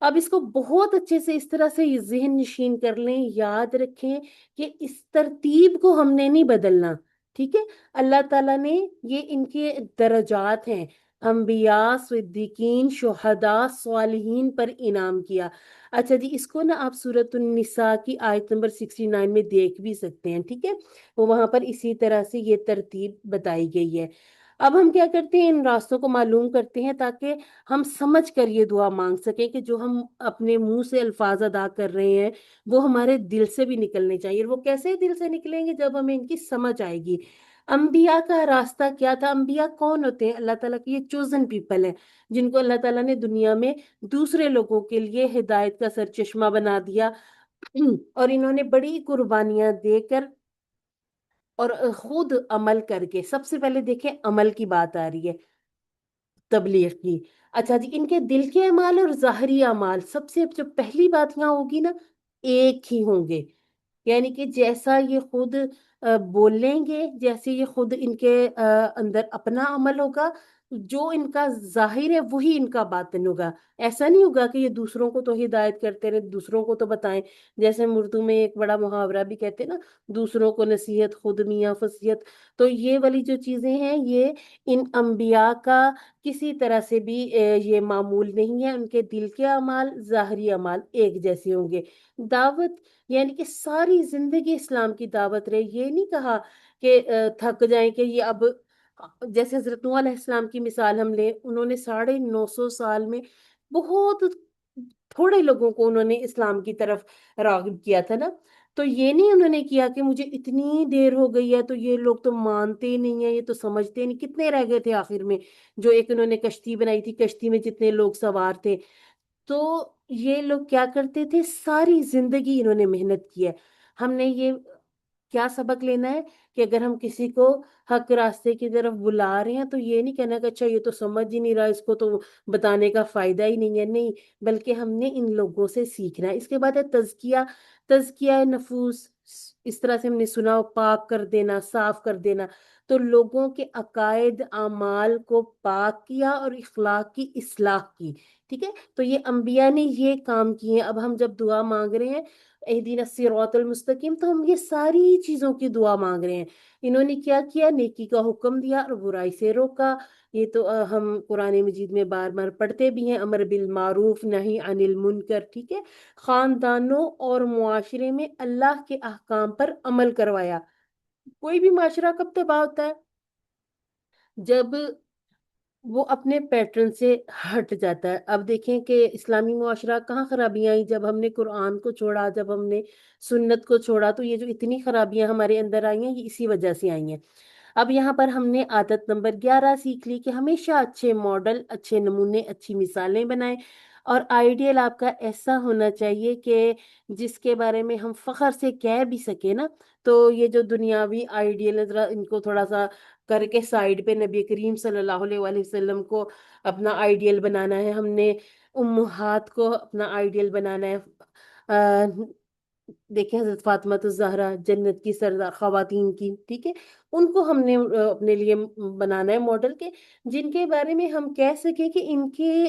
Speaker 1: अब इसको बहुत अच्छे से इस तरह से जहन नशीन कर लें, याद रखें कि इस तरतीब को हमने नहीं बदलना। ठीक है, अल्लाह ताला ने ये इनके दरजात हैं, अंबिया, सिद्दीकीन, शुहदा, स्वालिहीन पर इनाम किया। अच्छा जी, इसको ना आप सूरत निसा की आयत नंबर 69 में देख भी सकते हैं। ठीक है, वो वहां पर इसी तरह से ये तरतीब बताई गई है। अब हम क्या करते हैं, इन रास्तों को मालूम करते हैं ताकि हम समझ कर ये दुआ मांग सकें कि जो हम अपने मुंह से अल्फाज अदा कर रहे हैं वो हमारे दिल से भी निकलने चाहिए। और वो कैसे दिल से निकलेंगे? जब हमें इनकी समझ आएगी। अंबिया का रास्ता क्या था? अंबिया कौन होते हैं? अल्लाह ताला की ये चोजन पीपल है, जिनको अल्लाह ताला ने दुनिया में दूसरे लोगों के लिए हिदायत का सरचश्मा बना दिया। और इन्होंने बड़ी कुर्बानियां देकर और खुद अमल करके, सबसे पहले देखें अमल की बात आ रही है, तबलीग की। अच्छा जी, इनके दिल के अमाल और ज़ाहरी अमाल, सबसे जो पहली बात यहाँ होगी ना, एक ही होंगे। यानी कि जैसा ये खुद बोलेंगे, जैसे ये खुद इनके अंदर अपना अमल होगा, जो इनका जाहिर है वही इनका बातिन होगा। ऐसा नहीं होगा कि ये दूसरों को तो हिदायत करते रहे, दूसरों को तो बताएं। जैसे हम उर्दू में एक बड़ा मुहावरा भी कहते हैं ना, दूसरों को नसीहत खुद मियाँ फसीहत। तो ये वाली जो चीजें हैं, ये इन अंबिया का किसी तरह से भी ये मामूल नहीं है। उनके दिल के अमाल, ज़ाहरी अमाल एक जैसे होंगे। दावत, यानी कि सारी जिंदगी इस्लाम की दावत रहे। ये नहीं कहा कि थक जाएं कि ये अब, जैसे हजरत नूह अलैहिस्सलाम की मिसाल हम लें, उन्होंने 950 साल में बहुत थोड़े लोगों को उन्होंने इस्लाम की तरफ राग़िब किया था ना। तो ये नहीं उन्होंने किया कि मुझे इतनी देर हो गई है तो ये लोग तो मानते ही नहीं है, ये तो समझते ही नहीं। कितने रह गए थे आखिर में? जो एक उन्होंने कश्ती बनाई थी, कश्ती में जितने लोग सवार थे, तो ये लोग क्या करते थे, सारी जिंदगी इन्होंने मेहनत की है। हमने ये क्या सबक लेना है कि अगर हम किसी को हक रास्ते की तरफ बुला रहे हैं, तो ये नहीं कहना कि अच्छा ये तो समझ ही नहीं रहा, इसको तो बताने का फायदा ही नहीं है। नहीं, बल्कि हमने इन लोगों से सीखना है। इसके बाद है तज़किया। तज़किया नफूस, इस तरह से हमने सुना हो, पाक कर देना, साफ कर देना। तो लोगों के अकायद अमाल को पाक किया और इखलाक की इस्लाह की। ठीक है, तो ये अंबिया ने ये काम किए। अब हम जब दुआ मांग रहे हैं, एहदीना सिरातल मुस्तकीम, तो हम ये सारी चीजों की दुआ मांग रहे हैं। इन्होंने क्या किया? नेकी का हुक्म दिया और बुराई से रोका। ये तो हम कुरान मजीद में बार बार पढ़ते भी हैं, अमर बिल मारूफ नही अनिल मुनकर। ठीक है, खानदानों और मुआशरे में अल्लाह के अहकाम पर अमल करवाया। कोई भी माशरा कब तबाह होता है? जब वो अपने पैटर्न से हट जाता है। अब देखें कि इस्लामी मुआशरा कहाँ खराबियां आई, जब हमने कुरान को छोड़ा, जब हमने सुन्नत को छोड़ा, तो ये जो इतनी खराबियां हमारे अंदर आई हैं, ये इसी वजह से आई हैं। अब यहाँ पर हमने आदत नंबर 11 सीख ली कि हमेशा अच्छे मॉडल, अच्छे नमूने, अच्छी मिसालें बनाएं। और आइडियल आपका ऐसा होना चाहिए कि जिसके बारे में हम फख्र से कह भी सके ना। तो ये जो दुनियावी आइडियल है, जरा इनको थोड़ा सा करके साइड पे, नबी करीम सल्लल्लाहु अलैहि वसल्लम को अपना आइडियल बनाना है हमने, उम्मुहात को अपना आइडियल बनाना है। देखिए हजरत फातिमा तो जहरा, जन्नत की सरदार खवातीन की, ठीक है, उनको हमने अपने लिए बनाना है मॉडल के, जिनके बारे में हम कह सके कि इनके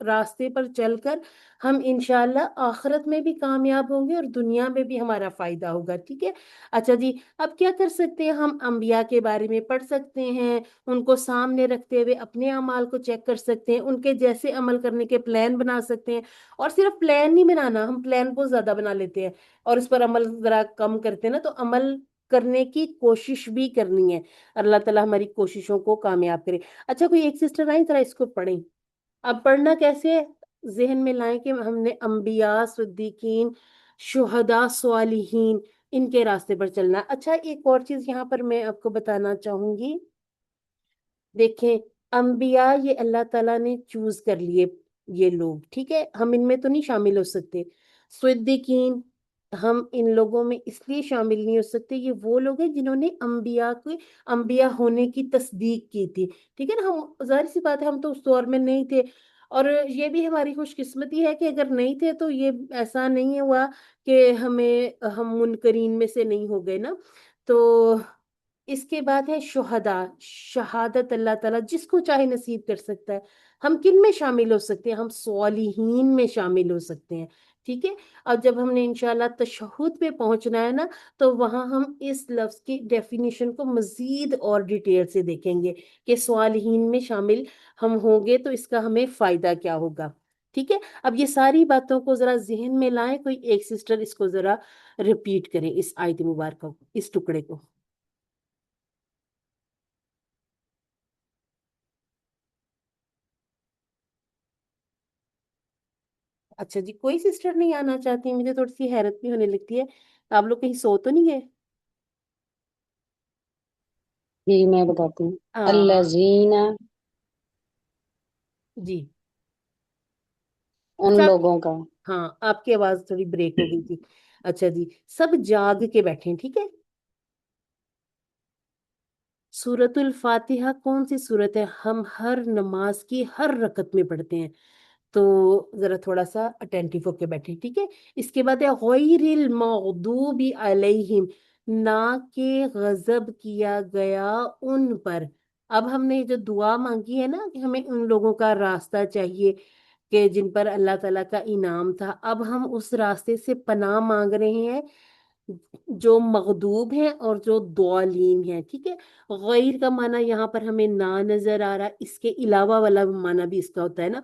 Speaker 1: रास्ते पर चलकर हम इंशाल्लाह आखिरत में भी कामयाब होंगे और दुनिया में भी हमारा फायदा होगा, ठीक है। अच्छा जी, अब क्या कर सकते हैं हम? अंबिया के बारे में पढ़ सकते हैं, उनको सामने रखते हुए अपने अमाल को चेक कर सकते हैं, उनके जैसे अमल करने के प्लान बना सकते हैं। और सिर्फ प्लान नहीं बनाना, हम प्लान बहुत ज्यादा बना लेते हैं और इस पर अमल जरा कम करते हैं ना, तो अमल करने की कोशिश भी करनी है। अल्लाह ताला हमारी कोशिशों को कामयाब करे। अच्छा, कोई एक सिस्टर आई, जरा इसको पढ़ें। अब पढ़ना कैसे है? जहन में लाएं कि हमने अंबिया, सिद्दीकीन, शुहदा, स्वालिहीन, इनके रास्ते पर चलना है। अच्छा, एक और चीज यहाँ पर मैं आपको बताना चाहूंगी। देखें, अंबिया ये अल्लाह ताला ने चूज कर लिए, ये लोग, ठीक है, हम इनमें तो नहीं शामिल हो सकते। सिद्दीकीन, हम इन लोगों में इसलिए शामिल नहीं हो सकते, ये वो लोग हैं जिन्होंने अंबिया के अंबिया होने की तस्दीक की थी, ठीक है ना। हम, जाहिर सी बात है, हम तो उस दौर में नहीं थे। और ये भी हमारी खुशकिस्मती है कि अगर नहीं थे तो ये ऐसा नहीं हुआ कि हम मुनकरीन में से नहीं हो गए ना। तो इसके बाद है शुहदा, शहादत अल्लाह ताला जिसको चाहे नसीब कर सकता है। हम किन में शामिल हो सकते हैं? हम स्वालिहीन में शामिल हो सकते हैं, ठीक है। अब जब हमने इंशाल्लाह तशहुद पे पहुंचना है ना, तो वहां हम इस लफ्ज की डेफिनेशन को मजीद और डिटेल से देखेंगे कि स्वालिहीन में शामिल हम होंगे तो इसका हमें फायदा क्या होगा, ठीक है। अब ये सारी बातों को जरा जहन में लाएं। कोई एक सिस्टर इसको जरा रिपीट करें, इस आयत मुबारक को, इस टुकड़े को। अच्छा जी, कोई सिस्टर नहीं आना चाहती? मुझे थोड़ी सी हैरत भी होने लगती है, आप लोग कहीं सो तो नहीं गए?
Speaker 4: जी मैं बताती हूँ।
Speaker 1: हाँ
Speaker 4: अल्लजीना,
Speaker 1: जी।
Speaker 4: उन
Speaker 1: अच्छा
Speaker 4: लोगों का।
Speaker 1: हाँ, आपकी आवाज थोड़ी ब्रेक हो गई थी। अच्छा जी, सब जाग के बैठे, ठीक है। सूरतुल फातिहा कौन सी सूरत है? हम हर नमाज की हर रकत में पढ़ते हैं, तो जरा थोड़ा सा अटेंटिव होके बैठे, ठीक है। इसके बाद है गैरिल मगदूबी अलैहिम, ना के गजब किया गया उन पर। अब हमने जो दुआ मांगी है ना कि हमें उन लोगों का रास्ता चाहिए कि जिन पर अल्लाह ताला का इनाम था, अब हम उस रास्ते से पनाह मांग रहे हैं जो मगदूब हैं और जो दौलीन हैं, ठीक है। गैर का माना यहाँ पर हमें ना नजर आ रहा है, इसके अलावा वाला माना भी इसका होता है ना।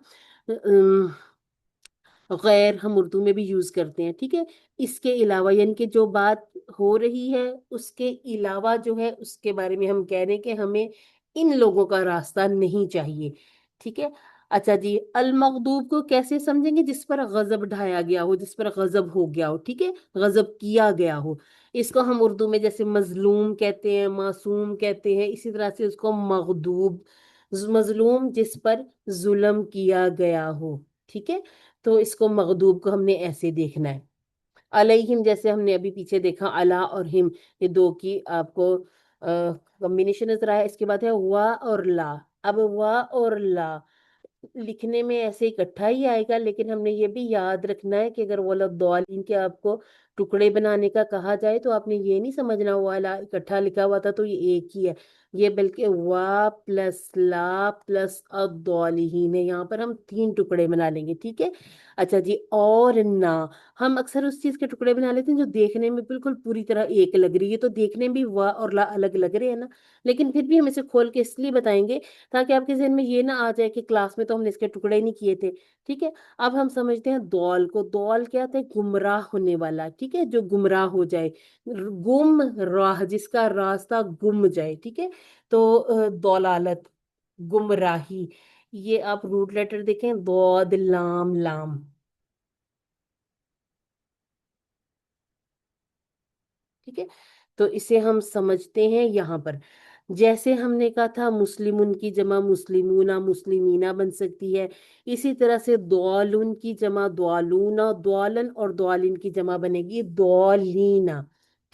Speaker 1: गैर हम उर्दू में भी यूज करते हैं, ठीक है। इसके अलावा यानी कि जो बात हो रही है उसके अलावा जो है उसके बारे में हम कह रहे हैं कि हमें इन लोगों का रास्ता नहीं चाहिए, ठीक है। अच्छा जी, अल मगदूब को कैसे समझेंगे? जिस पर गजब ढाया गया हो, जिस पर गजब हो गया हो, ठीक है, गजब किया गया हो। इसको हम उर्दू में जैसे मजलूम कहते हैं, मासूम कहते हैं, इसी तरह से उसको मगदूब, मजलूम जिस पर जुल्म किया गया हो, ठीक है। तो इसको मगदूब को हमने ऐसे देखना है। अलैहिम जैसे हमने अभी पीछे देखा, अला और हिम, ये दो की आपको कॉम्बिनेशन नजर आया। इसके बाद है वा और ला। अब वा और ला लिखने में ऐसे इकट्ठा ही आएगा, लेकिन हमने ये भी याद रखना है कि अगर वलद्दालिन के आपको टुकड़े बनाने का कहा जाए तो आपने ये नहीं समझना वाला इकट्ठा लिखा हुआ था तो ये एक ही है, ये बल्कि वा प्लस ला प्लस अद्दालिन है। यहाँ पर हम तीन टुकड़े बना लेंगे, ठीक है। अच्छा जी, और ना, हम अक्सर उस चीज के टुकड़े बना लेते हैं जो देखने में बिल्कुल पूरी तरह एक लग रही है, तो देखने में भी वाह और ला अलग लग रहे हैं ना, लेकिन फिर भी हम इसे खोल के इसलिए बताएंगे ताकि आपके जहन में ये ना आ जाए कि क्लास में तो हमने इसके टुकड़े नहीं किए थे, ठीक है। अब हम समझते हैं दौल को। दौल क्या था? गुमराह होने वाला, ठीक है, जो गुमराह हो जाए, गुम राह, जिसका रास्ता गुम जाए, ठीक है। तो दौलालत, गुमराही। ये आप रूट लेटर देखें, दौद लाम लाम। ठीक है, तो इसे हम समझते हैं यहाँ पर। जैसे हमने कहा था मुस्लिमुन की जमा मुस्लिमूना मुस्लिमीना बन सकती है, इसी तरह से दौलुन की जमा दौलूना दौलन, और दौलिन की जमा बनेगी दौलीना।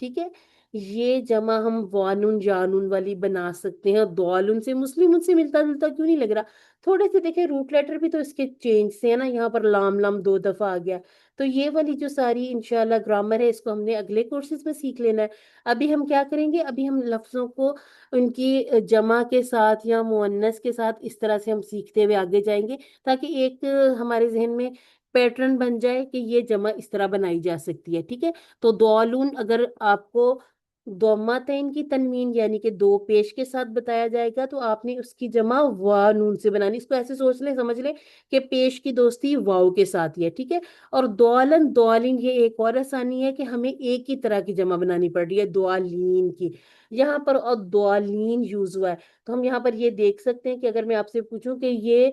Speaker 1: ठीक है, ये जमा हम वानुन जानून वाली बना सकते हैं। दौलुन से मुस्लिमुन से मिलता जुलता क्यों नहीं लग रहा? थोड़े से देखें, रूट लेटर भी तो इसके चेंज से है ना, यहाँ पर लाम लाम दो दफा आ गया। तो ये वाली जो सारी इंशाल्लाह ग्रामर है, इसको हमने अगले कोर्सेज में सीख लेना है। अभी हम क्या करेंगे, अभी हम लफ्जों को उनकी जमा के साथ या मुअन्नस के साथ इस तरह से हम सीखते हुए आगे जाएंगे, ताकि एक हमारे जहन में पैटर्न बन जाए कि ये जमा इस तरह बनाई जा सकती है। ठीक है, तो दौलून अगर आपको दोमातैन की तनवीन यानी कि दो पेश के साथ बताया जाएगा, तो आपने उसकी जमा वानून से बनानी। इसको ऐसे सोच ले, समझ ले कि पेश की दोस्ती वाव के साथ ही है। ठीक है, और दौलन दौलिन, ये एक और आसानी है कि हमें एक ही तरह की जमा बनानी पड़ रही है दौलीन की, यहाँ पर और दौलीन यूज हुआ है। तो हम यहाँ पर ये देख सकते हैं कि अगर मैं आपसे पूछूं कि ये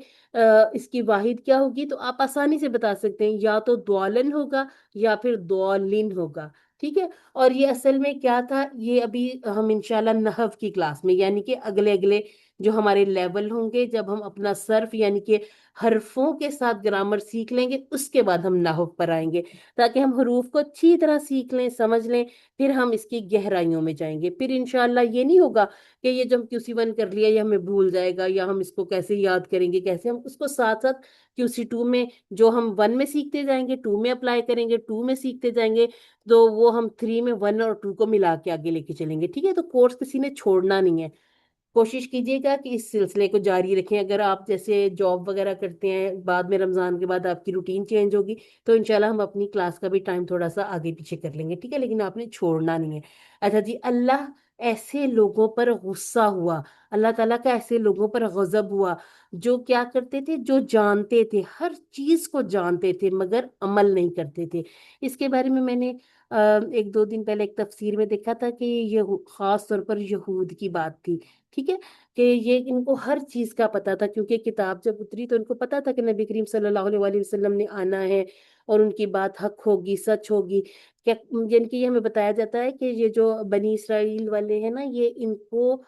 Speaker 1: इसकी वाहिद क्या होगी, तो आप आसानी से बता सकते हैं, या तो दौलन होगा या फिर दौलिन होगा। ठीक है, और ये असल में क्या था, ये अभी हम इंशाल्लाह नहव की क्लास में, यानी कि अगले अगले जो हमारे लेवल होंगे, जब हम अपना सर्फ यानी कि हरफों के साथ ग्रामर सीख लेंगे, उसके बाद हम नाहव पर आएंगे, ताकि हम हरूफ को अच्छी तरह सीख लें, समझ लें, फिर हम इसकी गहराइयों में जाएंगे। फिर इंशाल्लाह ये नहीं होगा कि ये जो हम QC1 कर लिया ये हमें भूल जाएगा, या हम इसको कैसे याद करेंगे, कैसे हम उसको साथ साथ QC2 में जो हम 1 में सीखते जाएंगे 2 में अप्लाई करेंगे, 2 में सीखते जाएंगे, तो वो हम 3 में 1 और 2 को मिला के आगे लेके चलेंगे। ठीक है, तो कोर्स किसी ने छोड़ना नहीं है। कोशिश कीजिएगा कि इस सिलसिले को जारी रखें। अगर आप जैसे जॉब वगैरह करते हैं, बाद में रमजान के बाद आपकी रूटीन चेंज होगी, तो इंशाल्लाह हम अपनी क्लास का भी टाइम थोड़ा सा आगे पीछे कर लेंगे। ठीक है, लेकिन आपने छोड़ना नहीं है। अच्छा जी, अल्लाह ऐसे लोगों पर गुस्सा हुआ, अल्लाह ताला का ऐसे लोगों पर गजब हुआ जो क्या करते थे, जो जानते थे, हर चीज को जानते थे मगर अमल नहीं करते थे। इसके बारे में मैंने एक दो दिन पहले एक तफसीर में देखा था कि ये खास तौर पर यहूद की बात थी। ठीक है, कि ये इनको हर चीज का पता था, क्योंकि किताब जब उतरी तो इनको पता था कि नबी करीम सल्लल्लाहु अलैहि वसल्लम ने आना है और उनकी बात हक होगी, सच होगी। क्या यानी कि ये हमें बताया जाता है कि ये जो बनी इसराइल वाले हैं ना, ये इनको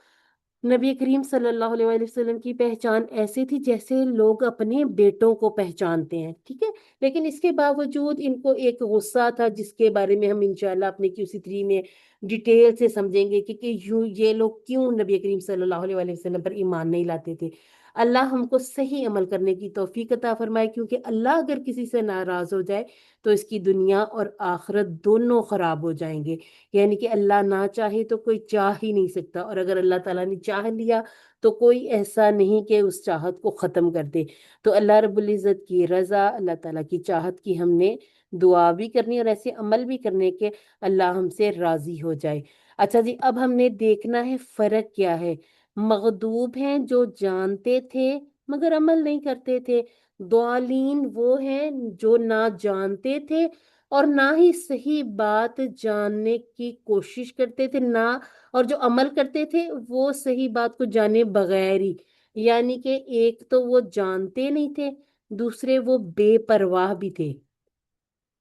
Speaker 1: नबी करीम सल्लल्लाहु अलैहि वसल्लम की पहचान ऐसे थी जैसे लोग अपने बेटों को पहचानते हैं। ठीक है, लेकिन इसके बावजूद इनको एक गुस्सा था, जिसके बारे में हम इंशाल्लाह अपने QC3 में डिटेल से समझेंगे कि यूं ये लोग क्यों नबी करीम सल्लल्लाहु अलैहि वसल्लम पर ईमान नहीं लाते थे। अल्लाह हमको सही अमल करने की तौफीक अता फरमाए, क्योंकि अल्लाह अगर किसी से नाराज हो जाए तो इसकी दुनिया और आखिरत दोनों खराब हो जाएंगे। यानी कि अल्लाह ना चाहे तो कोई चाह ही नहीं सकता, और अगर अल्लाह ताला ने चाह लिया तो कोई ऐसा नहीं कि उस चाहत को खत्म कर दे। तो अल्लाह रब्बुल इज्जत की रजा, अल्लाह ताला की चाहत की हमने दुआ भी करनी और ऐसे अमल भी करने के अल्लाह हमसे राजी हो जाए। अच्छा जी, अब हमने देखना है फर्क क्या है। मगदूब हैं जो जानते थे मगर अमल नहीं करते थे, दौलीन वो हैं जो ना जानते थे और ना ही सही बात जानने की कोशिश करते थे, ना और जो अमल करते थे वो सही बात को जाने बगैर ही। यानी कि एक तो वो जानते नहीं थे, दूसरे वो बेपरवाह भी थे।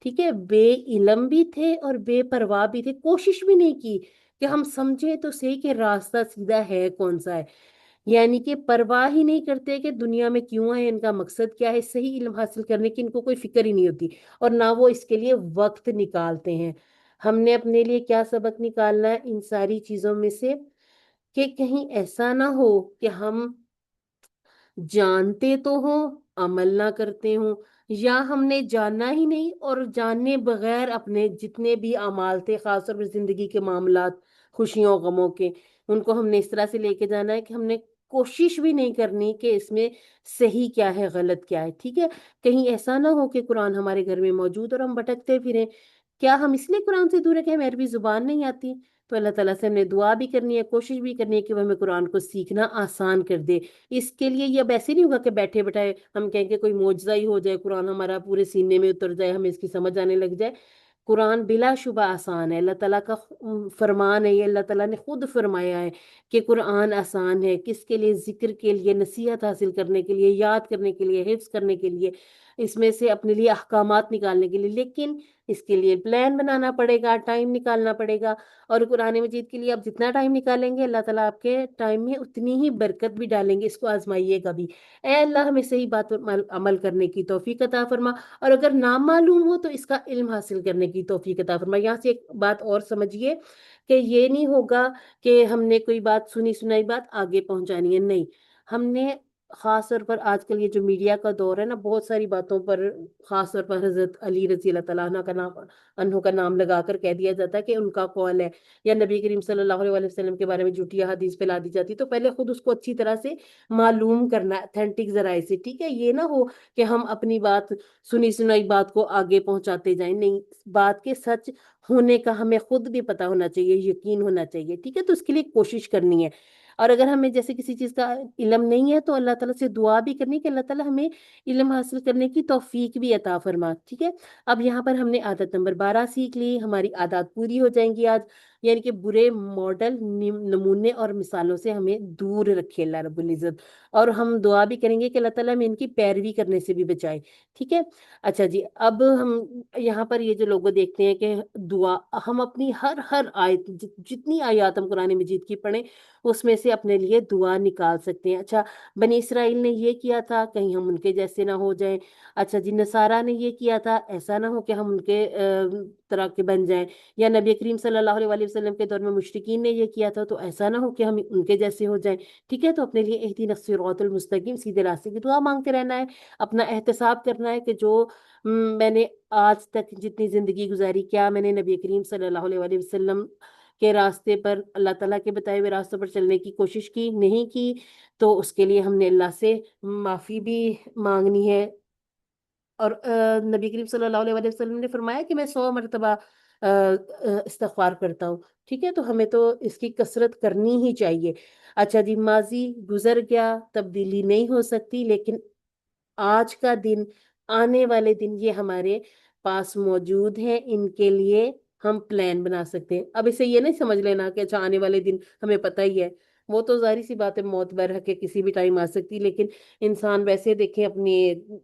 Speaker 1: ठीक है, बे इलम भी थे और बेपरवाह भी थे, कोशिश भी नहीं की कि हम समझे तो सही कि रास्ता सीधा है कौन सा है। यानी कि परवाह ही नहीं करते कि दुनिया में क्यों है, इनका मकसद क्या है, सही इल्म हासिल करने की इनको कोई फिक्र ही नहीं होती, और ना वो इसके लिए वक्त निकालते हैं। हमने अपने लिए क्या सबक निकालना है इन सारी चीजों में से, कि कहीं ऐसा ना हो कि हम जानते तो हो अमल ना करते हो, या हमने जाना ही नहीं और जाने बगैर अपने जितने भी अमाल थे, खासतौर पर जिंदगी के मामलात, खुशियों गमों के, उनको हमने इस तरह से लेके जाना है कि हमने कोशिश भी नहीं करनी कि इसमें सही क्या है गलत क्या है। ठीक है, कहीं ऐसा ना हो कि कुरान हमारे घर में मौजूद और हम भटकते फिरें। क्या हम इसलिए कुरान से दूर है कि हमें अरबी जुबान नहीं आती? तो अल्लाह ताला से हमने दुआ भी करनी है, कोशिश भी करनी है कि वह हमें कुरान को सीखना आसान कर दे। इसके लिए ये अब ऐसे नहीं होगा कि बैठे बैठाए हम कहेंगे कोई मोजज़ा ही हो जाए, कुरान हमारा पूरे सीने में उतर जाए, हमें इसकी समझ आने लग जाए। कुरान बिला शुबा आसान है, अल्लाह ताला का फरमान है, ये अल्लाह ताला ने खुद फरमाया है कि कुरान आसान है। किसके लिए? जिक्र के लिए, नसीहत हासिल करने के लिए, याद करने के लिए, हिफ्ज करने के लिए, इसमें से अपने लिए अहकामात निकालने के लिए। लेकिन इसके लिए प्लान बनाना पड़ेगा, टाइम निकालना पड़ेगा। और कुरान मजीद के लिए आप जितना टाइम निकालेंगे, अल्लाह ताला आपके टाइम में उतनी ही बरकत भी डालेंगे। इसको आजमाइएगा भी। ए अल्लाह, हमें सही बात पर अमल करने की तौफीक अता फरमा, और अगर ना मालूम हो तो इसका इल्म हासिल करने की तौफीक अता फरमा। यहाँ से एक बात और समझिए कि ये नहीं होगा कि हमने कोई बात सुनी सुनाई बात आगे पहुंचानी है, नहीं। हमने खास तौर पर आजकल ये जो मीडिया का दौर है ना, बहुत सारी बातों पर, खास तौर पर हजरत अली रजी अल्लाह तआला अन्हु का नाम, लगाकर कह दिया जाता है कि उनका कौल है, या नबी करीम सल्लल्लाहु अलैहि वसल्लम के बारे में झूठी हदीस फैला दी जाती। तो पहले खुद उसको अच्छी तरह से मालूम करना, अथेंटिक जराए से, ठीक है। ये ना हो कि हम अपनी बात, सुनी सुनाई बात को आगे पहुंचाते जाएं, नहीं। बात के सच होने का हमें खुद भी पता होना चाहिए, यकीन होना चाहिए, ठीक है। तो उसके लिए कोशिश करनी है। और अगर हमें जैसे किसी चीज का इल्म नहीं है तो अल्लाह ताला से दुआ भी करनी कि अल्लाह ताला हमें इल्म हासिल करने की तौफीक भी अता फरमा, ठीक है। अब यहाँ पर हमने आदत नंबर 12 सीख ली, हमारी आदत पूरी हो जाएंगी आज। यानी कि बुरे मॉडल, नमूने और मिसालों से हमें दूर रखे अल्लाह रब्बुल इज्जत। और हम दुआ भी करेंगे कि अल्लाह ताला हमें इनकी पैरवी करने से भी बचाए, ठीक है। अच्छा जी, अब हम यहाँ पर ये जो लोगों देखते हैं कि दुआ, हम अपनी हर हर आयत, जितनी आयत हम कुरान मजीद की पढ़ें, उसमें से अपने लिए दुआ निकाल सकते हैं। अच्छा, बनी इसराइल ने ये किया था, कहीं हम उनके जैसे ना हो जाएं। अच्छा जी, नसारा ने ये किया था, ऐसा ना हो कि हम उनके तरह के बन जाएं। या नबी करीम सल्लल्लाहु अलैहि वसल्लम के दौर में मुशरिकीन ने ये किया था, तो ऐसा ना हो कि हम उनके जैसे हो जाएं, ठीक है। तो अपने लिए इहदिना सिरातुल मुस्तकीम, सीधे रास्ते की दुआ मांगते रहना है। अपना एहतिसाब करना है कि जो मैंने आज तक जितनी जिंदगी गुजारी, क्या मैंने नबी करीम सल्लल्लाहु अलैहि वसल्लम के रास्ते पर, अल्लाह ताला के बताए हुए रास्तों पर चलने की कोशिश की, नहीं की, तो उसके लिए हमने अल्लाह से माफी भी मांगनी है। और नबी करीम सल्लल्लाहु अलैहि वसल्लम ने फरमाया कि मैं 100 मरतबा इस्तगफार करता हूँ, ठीक है। तो हमें तो इसकी कसरत करनी ही चाहिए। अच्छा जी, माजी गुजर गया, तब्दीली नहीं हो सकती, लेकिन आज का दिन, आने वाले दिन, ये हमारे पास मौजूद है। इनके लिए हम प्लान बना सकते हैं। अब इसे ये नहीं समझ लेना कि अच्छा आने वाले दिन हमें पता ही है। वो तो जाहिर सी बात है, मौत बरहक है, किसी भी टाइम आ सकती है। लेकिन इंसान वैसे देखें अपनी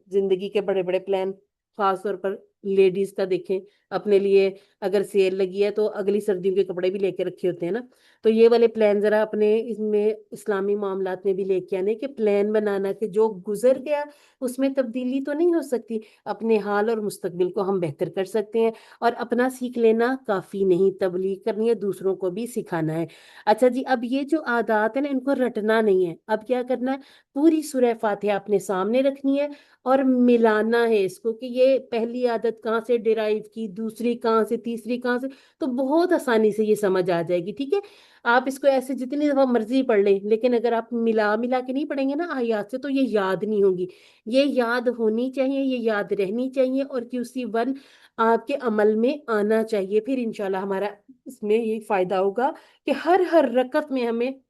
Speaker 1: जिंदगी के बड़े बड़े प्लान, खास तौर पर लेडीज का देखें अपने लिए। अगर सेल लगी है तो अगली सर्दियों के कपड़े भी लेके रखे होते हैं ना। तो ये वाले प्लान जरा अपने इसमें इस्लामी मामलात में भी लेके आने के, प्लान बनाना कि जो गुजर गया उसमें तब्दीली तो नहीं हो सकती, अपने हाल और मुस्तकबिल को हम बेहतर कर सकते हैं। और अपना सीख लेना काफी नहीं, तबलीग करनी है, दूसरों को भी सिखाना है। अच्छा जी, अब ये जो आदात है ना, इनको रटना नहीं है। अब क्या करना है, पूरी सूरह फातिहा अपने सामने रखनी है और मिलाना है इसको, कि ये पहली आदत कहाँ से डिराइव की, दूसरी कहाँ से, तीसरी कहाँ से। तो बहुत आसानी से ये समझ आ जाएगी, ठीक है। आप इसको ऐसे जितनी दफा मर्जी पढ़ लें, लेकिन अगर आप मिला मिला के नहीं पढ़ेंगे ना आयात से, तो ये याद नहीं होगी। ये याद होनी चाहिए, ये याद रहनी चाहिए, और QC1 आपके अमल में आना चाहिए। फिर इंशाल्लाह हमारा इसमें ये फायदा होगा कि हर हर रकत में हमें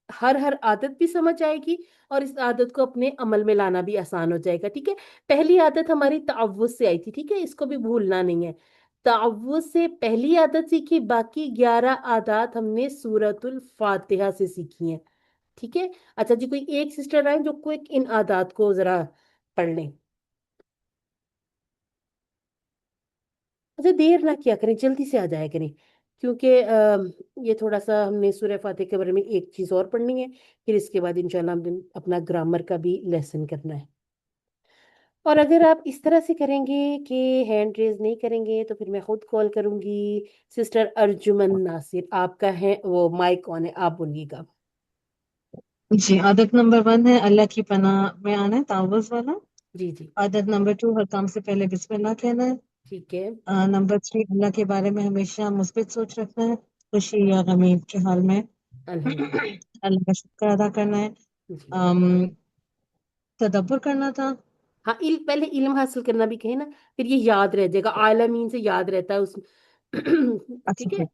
Speaker 1: हर हर आदत भी समझ आएगी, और इस आदत को अपने अमल में लाना भी आसान हो जाएगा, ठीक है। पहली आदत हमारी तअव्वुज़ से आई थी, ठीक है, इसको भी भूलना नहीं है। तअव्वुज़ से पहली आदत सीखी, बाकी 11 आदत हमने सूरतुल फातिहा से सीखी हैं, ठीक है। अच्छा जी, कोई एक सिस्टर आए जो क्विक इन आदात को जरा पढ़ लें। अच्छा, देर ना किया करें, जल्दी से आ जाया करें, क्योंकि ये थोड़ा सा हमने सूरह फातिहा के बारे में एक चीज और पढ़नी है। फिर इसके बाद इंशाल्लाह हमने अपना ग्रामर का भी लेसन करना है। और अगर आप इस तरह से करेंगे कि हैंड रेज नहीं करेंगे, तो फिर मैं खुद कॉल करूंगी। सिस्टर अर्जुमन नासिर, आपका है वो माइक ऑन है, आप बोलिएगा।
Speaker 3: जी, आदत नंबर 1 है अल्लाह की पनाह में आना है, तावुज़ वाला।
Speaker 1: जी जी,
Speaker 3: आदत नंबर 2, हर काम से पहले बिस्मिल्लाह कहना है।
Speaker 1: ठीक है।
Speaker 3: नंबर 3, अल्लाह के बारे में हमेशा मुस्बित सोच रखना है, खुशी या गमी के हाल में
Speaker 1: अल्हम्दुलिल्लाह।
Speaker 3: अल्लाह का शुक्र अदा करना है।
Speaker 1: जी,
Speaker 3: अम, तदब्बर करना था।
Speaker 1: हाँ, पहले इल्म हासिल करना भी कहे ना, फिर ये याद रह जाएगा, आलमीन से याद रहता है उस
Speaker 3: अच्छा
Speaker 1: ठीक
Speaker 3: जी,
Speaker 1: है।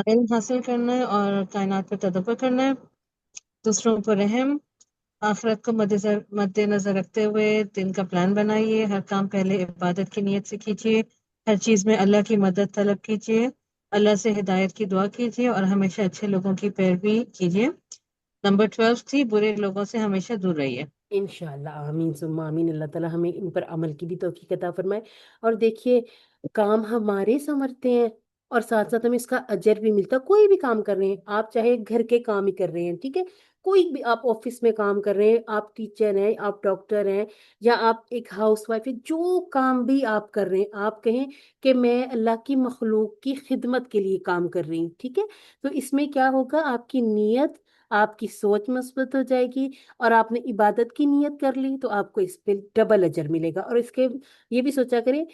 Speaker 3: इल्म हासिल करना है और कायनात पर तदब्बर करना है। दूसरों पर रहम, आखिरत को मद्देनजर रखते हुए दिन का प्लान बनाइए, हर काम पहले इबादत की नीयत से कीजिए। ہر چیز میں اللہ کی مدد طلب کیجیے، اللہ سے ہدایت کی دعا کیجیے اور ہمیشہ اچھے لوگوں کی پیروی کیجیے۔ نمبر 12 تھی برے لوگوں سے ہمیشاء دور رہیے۔
Speaker 1: انشاءاللہ آمین ثم آمین۔ اللہ تعالیٰ ہمیں ان پر عمل کی بھی توفیق عطا فرمائے۔ اور دیکھیے کام ہمارے سمرتے ہیں اور ساتھ ساتھ ہمیں اس کا اجر بھی ملتا ہے۔ کوئی بھی کام کر رہے ہیں آپ، چاہے گھر کے کام ہی کر رہے ہیں، ٹھیک ہے، کوئی بھی آپ آفس میں کام کر رہے ہیں، آپ ٹیچر ہیں، آپ ڈاکٹر ہیں، یا آپ ایک ہاؤس وائف ہے، جو کام بھی آپ کر رہے ہیں آپ کہیں کہ میں اللہ کی مخلوق کی خدمت کے لیے کام کر رہی ہوں، ٹھیک ہے، تو اس میں کیا ہوگا، آپ کی نیت، آپ کی سوچ مثبت ہو جائے گی، اور آپ نے عبادت کی نیت کر لی تو آپ کو اس پہ ڈبل اجر ملے گا۔ اور اس کے یہ بھی سوچا کریں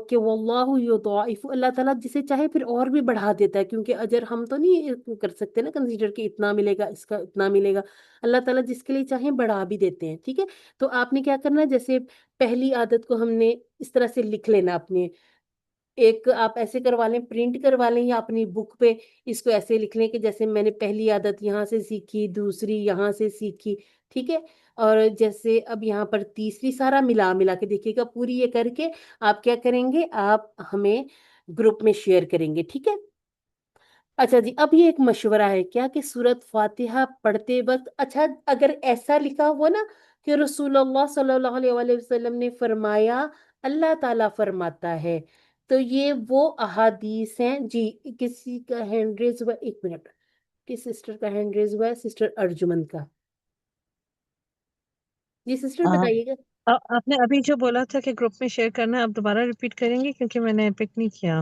Speaker 1: کہ واللہ یضاعف، اللہ تعالیٰ جسے چاہے پھر اور بھی بڑھا دیتا ہے، کیونکہ اجر ہم تو نہیں کر سکتے نا کنسیڈر کہ اتنا ملے گا، اس کا اتنا ملے گا، اللہ تعالیٰ جس کے لیے چاہیں بڑھا بھی دیتے ہیں، ٹھیک ہے۔ تو آپ نے کیا کرنا ہے، جیسے پہلی عادت کو ہم نے اس طرح سے لکھ لینا اپنے، ایک آپ ایسے کروا لیں، پرنٹ کروا لیں یا اپنی بک پہ اس کو ایسے لکھ لیں کہ جیسے میں نے پہلی عادت یہاں سے سیکھی، دوسری یہاں سے سیکھی، ٹھیک ہے، اور جیسے اب یہاں پر تیسری، سارا ملا ملا کے دیکھیے گا، پوری یہ کر کے آپ کیا کریں گے، آپ ہمیں گروپ میں شیئر کریں گے، ٹھیک ہے۔ اچھا جی، اب یہ ایک مشورہ ہے کیا کہ سورت فاتحہ پڑھتے وقت، اچھا اگر ایسا لکھا ہوا نا کہ رسول اللہ صلی اللہ علیہ وآلہ وسلم نے فرمایا، اللہ تعالیٰ فرماتا ہے، تو یہ وہ احادیث ہیں جی۔ کسی کا ہینڈ ریز ہوا، ایک منٹ، کس سسٹر کا ہینڈ ریز ہوا ہے، سسٹر ارجمن کا، جی سسٹر
Speaker 2: آ،
Speaker 1: بتائیے گا۔
Speaker 3: آپ نے ابھی جو بولا تھا کہ گروپ میں شیئر کرنا ہے، آپ دوبارہ ریپیٹ کریں گے کیونکہ میں نے پک نہیں کیا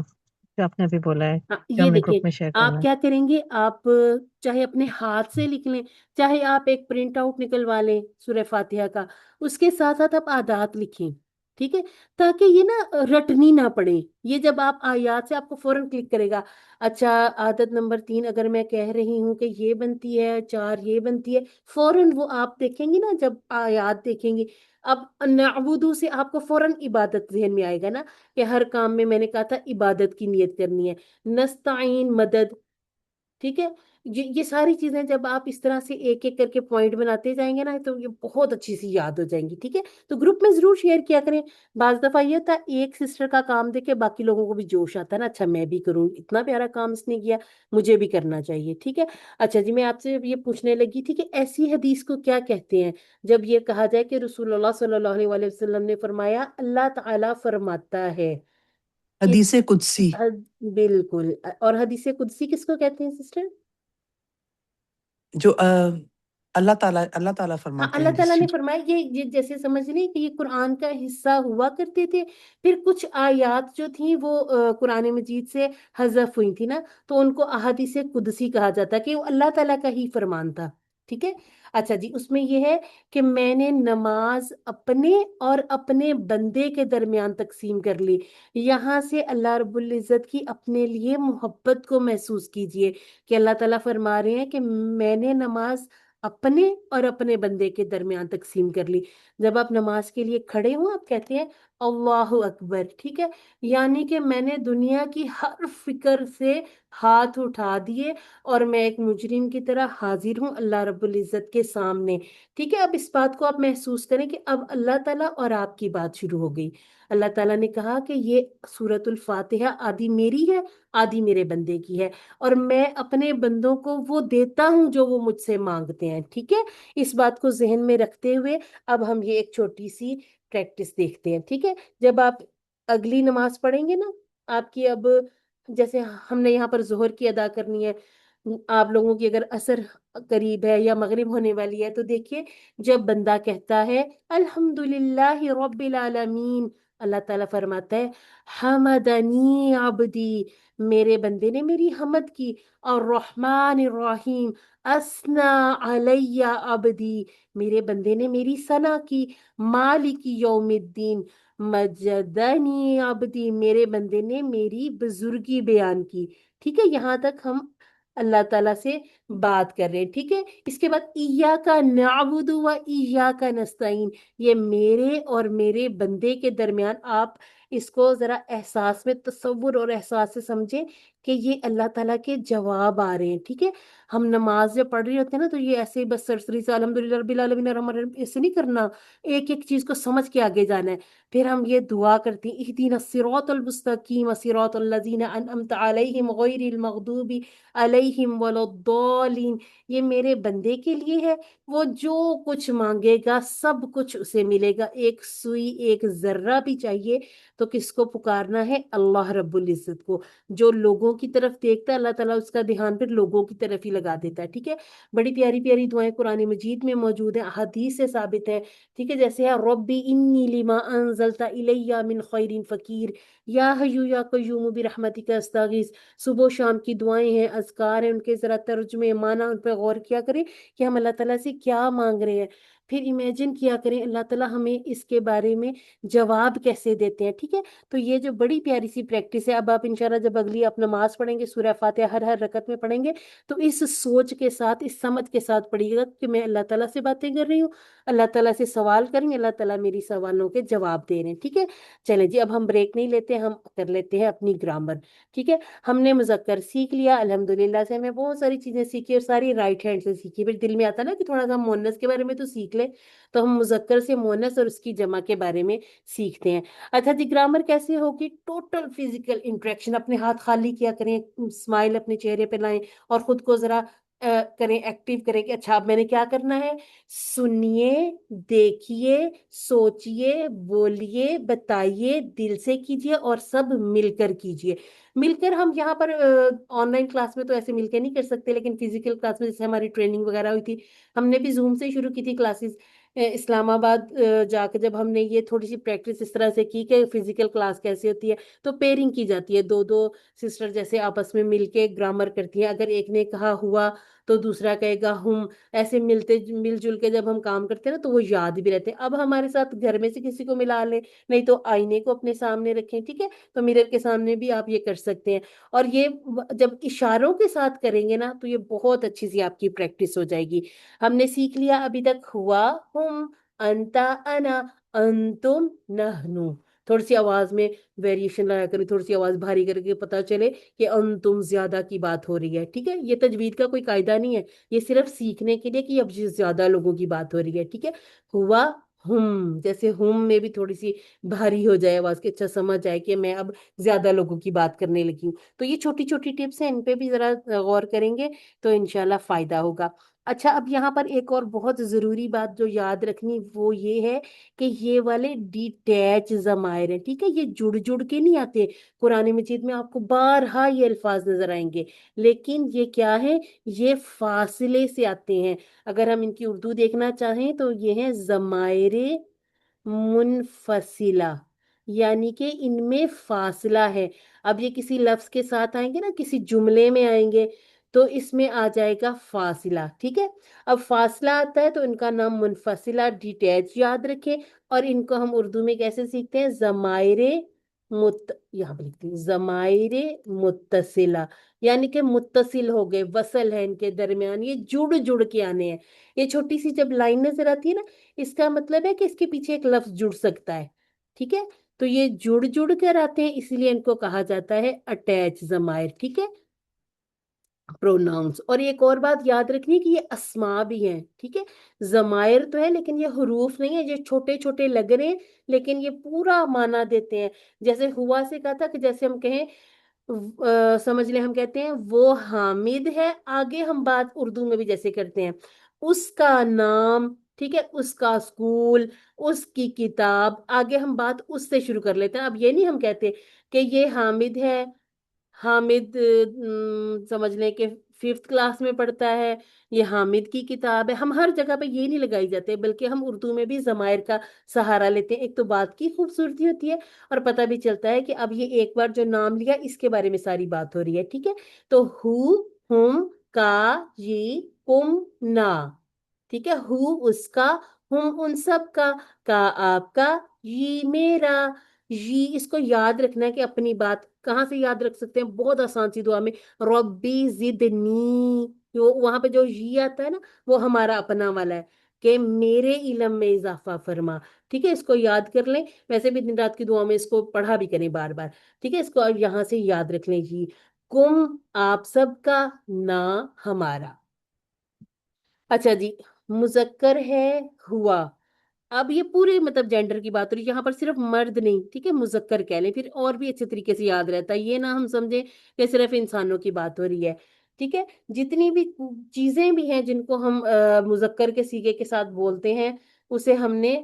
Speaker 3: جو آپ نے ابھی بولا ہے،
Speaker 1: ہاں،
Speaker 3: جو
Speaker 1: یہ
Speaker 3: ہمیں
Speaker 1: دیکھیں،
Speaker 3: گروپ میں شیئر
Speaker 1: آپ
Speaker 3: کرنا
Speaker 1: کیا کریں گے، آپ چاہے اپنے ہاتھ سے لکھ لیں، چاہے آپ ایک پرنٹ آؤٹ نکلوا لیں سورہ فاتحہ کا، اس کے ساتھ ساتھ آپ آیات لکھیں، ٹھیک ہے، تاکہ یہ نا رٹنی نہ پڑے، یہ جب آپ آیات سے آپ کو فوراً کلک کرے گا، اچھا عادت نمبر 3 اگر میں کہہ رہی ہوں کہ یہ بنتی ہے، 4 یہ بنتی ہے، فوراً وہ آپ دیکھیں گی نا، جب آیات دیکھیں گی، اب نعبدو سے آپ کو فوراً عبادت ذہن میں آئے گا نا، کہ ہر کام میں میں نے کہا تھا عبادت کی نیت کرنی ہے، نستعین مدد، ٹھیک ہے، یہ ساری چیزیں جب آپ اس طرح سے ایک ایک کر کے پوائنٹ بناتے جائیں گے نا تو یہ بہت اچھی سی یاد ہو جائیں گی، ٹھیک ہے، تو گروپ میں ضرور شیئر کیا کریں۔ بعض دفعہ یہ تھا ایک سسٹر کا کام دیکھ کے باقی لوگوں کو بھی جوش آتا ہے نا، اچھا میں بھی کروں، اتنا پیارا کام اس نے کیا، مجھے بھی کرنا چاہیے، ٹھیک ہے۔ اچھا جی، میں آپ سے یہ پوچھنے لگی تھی کہ ایسی حدیث کو کیا کہتے ہیں جب یہ کہا جائے کہ رسول اللہ صلی اللہ علیہ وآلہ وسلم نے فرمایا، اللہ تعالیٰ فرماتا ہے، اس
Speaker 5: حدیث قدسی
Speaker 1: بالکل، اور حدیث قدسی کس کو کہتے ہیں سسٹر؟
Speaker 5: جو اللہ تعالیٰ
Speaker 1: ہاں،
Speaker 5: فرماتے
Speaker 1: اللہ
Speaker 5: ہیں جس
Speaker 1: تعالیٰ نے
Speaker 5: چیز
Speaker 1: فرمایا، یہ جیسے سمجھ لیں کہ یہ قرآن کا حصہ ہوا کرتے تھے، پھر کچھ آیات جو تھیں وہ قرآن مجید سے حذف ہوئی تھی نا، تو ان کو احادیث قدسی کہا جاتا ہے کہ وہ اللہ تعالیٰ کا ہی فرمان تھا، ٹھیک ہے۔ اچھا جی، اس میں یہ ہے کہ میں نے نماز اپنے اور اپنے بندے کے درمیان تقسیم کر لی، یہاں سے اللہ رب العزت کی اپنے لیے محبت کو محسوس کیجئے کہ اللہ تعالیٰ فرما رہے ہیں کہ میں نے نماز اپنے اور اپنے بندے کے درمیان تقسیم کر لی۔ جب آپ نماز کے لیے کھڑے ہوں آپ کہتے ہیں اللہ اکبر، ٹھیک ہے، یعنی کہ میں نے دنیا کی ہر فکر سے ہاتھ اٹھا دیے اور میں ایک مجرم کی طرح حاضر ہوں اللہ رب العزت کے سامنے، ٹھیک ہے۔ اب اس بات کو آپ محسوس کریں کہ اب اللہ تعالیٰ اور آپ کی بات شروع ہو گئی۔ اللہ تعالیٰ نے کہا کہ یہ سورۃ الفاتحہ آدھی میری ہے، آدھی میرے بندے کی ہے، اور میں اپنے بندوں کو وہ دیتا ہوں جو وہ مجھ سے مانگتے ہیں، ٹھیک ہے۔ اس بات کو ذہن میں رکھتے ہوئے اب ہم یہ ایک چھوٹی سی پریکٹس دیکھتے ہیں، ٹھیک ہے۔ جب آپ اگلی نماز پڑھیں گے نا، آپ کی اب جیسے ہم نے یہاں پر ظہر کی ادا کرنی ہے، آپ لوگوں کی اگر عصر قریب ہے یا مغرب ہونے والی ہے، تو دیکھیے جب بندہ کہتا ہے الحمدللہ رب العالمین، اللہ تعالیٰ فرماتا ہے حمدنی عبدی، میرے بندے نے میری حمد کی، اور الرحمن الرحیم اسنا علی عبدی، میرے بندے نے میری ثنا کی، مالک یوم الدین مجدنی عبدی، میرے بندے نے میری بزرگی بیان کی، ٹھیک ہے۔ یہاں تک ہم اللہ تعالیٰ سے بات کر رہے ہیں، ٹھیک ہے۔ اس کے بعد ایاک نعبد و ایاک نستعین، یہ میرے اور میرے بندے کے درمیان آپ इसको जरा एहसास में तसव्वुर और एहसास से समझे कि ये अल्लाह ताला के जवाब आ रहे हैं। ठीक है, हम नमाज जब पढ़ रहे होते हैं ना, तो ये ऐसे ही बस सरसरी से अल्हम्दुलिल्लाह रब्बिल आलमीन अर्रहमानिर रहीम ऐसे नहीं करना, एक एक चीज को समझ के आगे जाना है। फिर हम ये दुआ करते हैं, इहदिना सिरातल मुस्तकीम सिरातल लजीना अनअमत अलैहिम गैरिल मगदूबी अलैहिम वलद्दालिन। ये मेरे बंदे के लिए है, वो जो कुछ मांगेगा सब कुछ उसे मिलेगा। एक सुई एक जर्रा भी चाहिए तो किसको पुकारना है? अल्लाह रब्बुल इज्जत को। जो लोगों की तरफ देखता है, अल्लाह ताला उसका ध्यान फिर लोगों की तरफ ही लगा देता है। ठीक है, बड़ी प्यारी प्यारी दुआएं कुरान मजीद में मौजूद है, हदीस से साबित है। ठीक है, जैसे है रब्बी इन्नी लिमा अंजलता इलैया मिन खैरिन फकीर, या हय्यू या कय्यूम बिरहमतिका अस्तगीस। सुबह शाम की दुआएं हैं, अज़कार हैं, उनके जरा तर्जुमे माना उन पर गौर किया करें कि हम अल्लाह ताला से क्या मांग रहे हैं। फिर इमेजिन किया करें अल्लाह ताला हमें इसके बारे में जवाब कैसे देते हैं। ठीक है, तो ये जो बड़ी प्यारी सी प्रैक्टिस है, अब आप इंशाल्लाह जब अगली आप नमाज पढ़ेंगे, सूरह फातिहा हर हर रकत में पढ़ेंगे, तो इस सोच के साथ, इस समझ के साथ पढ़िएगा कि मैं अल्लाह ताला से बातें कर रही हूँ, अल्लाह ताला से सवाल करेंगे, अल्लाह ताला मेरी सवालों के जवाब दे रहे हैं। ठीक है, चलें जी, अब हम ब्रेक नहीं लेते, हम कर लेते हैं अपनी ग्रामर। ठीक है, हमने मुज़क्कर सीख लिया अल्हम्दुलिल्लाह से, हमें बहुत सारी चीजें सीखी और सारी राइट हैंड से सीखी। फिर दिल में आता ना कि थोड़ा सा मोनस के बारे में तो सीख ले, तो हम मुज़क्कर से मोनस और उसकी जमा के बारे में सीखते हैं। अच्छा जी, ग्रामर कैसे होगी? टोटल फिजिकल इंटरेक्शन, अपने हाथ खाली किया करें, स्माइल अपने चेहरे पे लाएं और खुद को जरा करें, एक्टिव करें कि अच्छा अब मैंने क्या करना है। सुनिए, देखिए, सोचिए, बोलिए, बताइए, दिल से कीजिए और सब मिलकर कीजिए। मिलकर हम यहाँ पर ऑनलाइन क्लास में तो ऐसे मिलकर नहीं कर सकते, लेकिन फिजिकल क्लास में जैसे हमारी ट्रेनिंग वगैरह हुई थी, हमने भी जूम से ही शुरू की थी क्लासेस। इस्लामाबाद जाकर जब हमने ये थोड़ी सी प्रैक्टिस इस तरह से की कि फिजिकल क्लास कैसे होती है, तो पेयरिंग की जाती है, दो दो सिस्टर जैसे आपस में मिलके ग्रामर करती हैं। अगर एक ने कहा हुआ तो दूसरा कहेगा हम, ऐसे मिलते मिलजुल के जब हम काम करते हैं ना, तो वो याद भी रहते हैं। अब हमारे साथ घर में से किसी को मिला लें, नहीं तो आईने को अपने सामने रखें। ठीक है, तो मिरर के सामने भी आप ये कर सकते हैं। और ये जब इशारों के साथ करेंगे ना, तो ये बहुत अच्छी सी आपकी प्रैक्टिस हो जाएगी। हमने सीख लिया अभी तक हुआ, हुम, अंता, अना, अंतुम, नहनु। थोड़ी सी आवाज में वेरिएशन लाया करें, थोड़ी सी आवाज भारी करके पता चले कि अंतुम ज्यादा की बात हो रही है। ठीक है, ये तजवीद का कोई कायदा नहीं है, ये सिर्फ सीखने के लिए कि अब ज्यादा लोगों की बात हो रही है। ठीक है, हुआ, हुम, जैसे हुम में भी थोड़ी सी भारी हो जाए आवाज के, अच्छा समझ आए कि मैं अब ज्यादा लोगों की बात करने लगी हूँ। तो ये छोटी छोटी टिप्स हैं, इन पे भी जरा गौर करेंगे तो इंशाल्लाह फायदा होगा। अच्छा, अब यहाँ पर एक और बहुत जरूरी बात जो याद रखनी वो ये है कि ये वाले डिटैच जमायर हैं। ठीक है, ये जुड़ जुड़ के नहीं आते। कुरान मजीद में आपको बारहा ये अल्फाज नजर आएंगे, लेकिन ये क्या है? ये फासले से आते हैं। अगर हम इनकी उर्दू देखना चाहें तो ये है जमायरे मुनफसिला, यानी कि इनमें फासला है। अब ये किसी लफ्ज के साथ आएंगे ना, किसी जुमले में आएंगे, तो इसमें आ जाएगा फासिला। ठीक है, अब फासला आता है तो इनका नाम मुनफसिला, डिटैच याद रखें। और इनको हम उर्दू में कैसे सीखते हैं? जमायरे यहाँ पे लिखते हैं जमायरे मुत्तसिला, यानी कि मुत्तसिल हो गए, वसल है इनके दरमियान, ये जुड़ जुड़ के आने हैं। ये छोटी सी जब लाइन नजर आती है ना, इसका मतलब है कि इसके पीछे एक लफ्ज जुड़ सकता है। ठीक है, तो ये जुड़ जुड़ कर आते हैं, इसलिए इनको कहा जाता है अटैच जमायर। ठीक है, प्रोनाउंस। और एक और बात याद रखनी है कि ये अस्मा भी हैं। ठीक है, जमायर तो है लेकिन ये हरूफ नहीं है, ये छोटे छोटे लग रहे हैं लेकिन ये पूरा माना देते हैं। जैसे हुआ से कहा था कि जैसे हम कहें समझ लें, हम कहते हैं वो हामिद है, आगे हम बात उर्दू में भी जैसे करते हैं, उसका नाम, ठीक है, उसका स्कूल, उसकी किताब, आगे हम बात उससे शुरू कर लेते हैं। अब ये नहीं हम कहते कि ये हामिद है, हामिद समझ लें कि फिफ्थ क्लास में पढ़ता है, ये हामिद की किताब है। हम हर जगह पे ये नहीं लगाई जाते, बल्कि हम उर्दू में भी जमायर का सहारा लेते हैं। एक तो बात की खूबसूरती होती है और पता भी चलता है कि अब ये एक बार जो नाम लिया इसके बारे में सारी बात हो रही है। ठीक है, तो हु, हुम, का, ये, कुम, ना। ठीक है, हु उसका, हुम उन सब का आपका, ये मेरा। ये इसको याद रखना है कि अपनी बात कहाँ से याद रख सकते हैं? बहुत आसान सी दुआ में, रब्बी जिदनी, जो वहां पे जो ये आता है ना, वो हमारा अपना वाला है। کہ میرے علم میں اضافہ فرما. ٹھیک ہے، اس کو یاد کر لیں. ویسے بھی دن رات کی دعا میں اس کو پڑھا بھی کریں بار بار. ٹھیک ہے، اس کو یہاں سے یاد رکھ لیں جی. کم آپ سب کا، نا ہمارا. اچھا جی، مذکر ہے ہوا. اب یہ پورے مطلب جینڈر کی بات ہو رہی ہے یہاں پر، صرف مرد نہیں. ٹھیک ہے، مذکر کہہ لیں پھر اور بھی اچھے طریقے سے یاد رہتا ہے. یہ نہ ہم سمجھیں کہ صرف انسانوں کی بات ہو رہی ہے. ٹھیک ہے، جتنی بھی چیزیں بھی ہیں جن کو ہم مذکر کے صیغے کے ساتھ بولتے ہیں، اسے ہم نے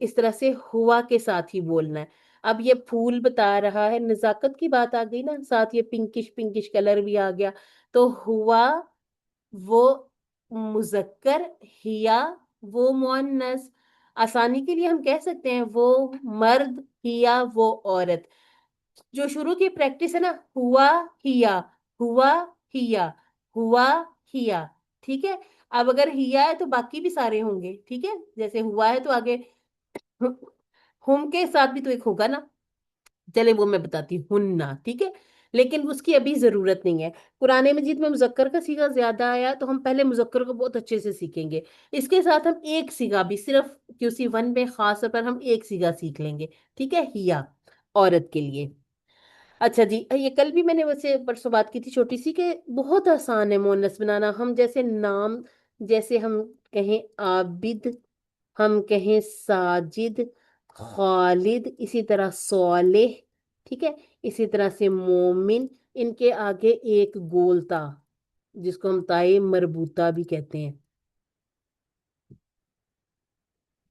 Speaker 1: اس طرح سے ہوا کے ساتھ ہی بولنا ہے. اب یہ پھول بتا رہا ہے، نزاکت کی بات آ گئی نا، ساتھ یہ پنکش پنکش کلر بھی آ گیا. تو ہوا وہ مذکر، ہیا وہ مؤنث. آسانی کے لیے ہم کہہ سکتے ہیں وہ مرد، ہیا وہ عورت. جو شروع کی پریکٹس ہے نا، ہوا ہیا، ہوا ہیا، ہوا ہیا. ٹھیک ہے، اب اگر ہیا ہے تو باقی بھی سارے ہوں گے. ٹھیک ہے، جیسے ہوا ہے تو آگے ہم کے ساتھ بھی تو ایک ہوگا نا. چلے وہ میں بتاتی ہوں نا. ٹھیک ہے، لیکن اس کی ابھی ضرورت نہیں ہے. قرآن مجید میں مذکر کا صیغہ زیادہ آیا تو ہم پہلے مذکر کو بہت اچھے سے سیکھیں گے. اس کے ساتھ ہم ایک صیغہ بھی صرف QC1 میں خاص طور پر ہم ایک صیغہ سیکھ لیں گے. ٹھیک ہے، ہیا عورت کے لیے. اچھا جی، یہ کل بھی میں نے ویسے پرسوں بات کی تھی چھوٹی سی، کہ بہت آسان ہے مؤنث بنانا. ہم جیسے نام، جیسے ہم کہیں عابد، ہم کہیں ساجد، خالد، اسی طرح صالح. ٹھیک ہے، اسی طرح سے مومن. ان کے آگے ایک گولتا، جس کو ہم تائے مربوطہ بھی کہتے ہیں،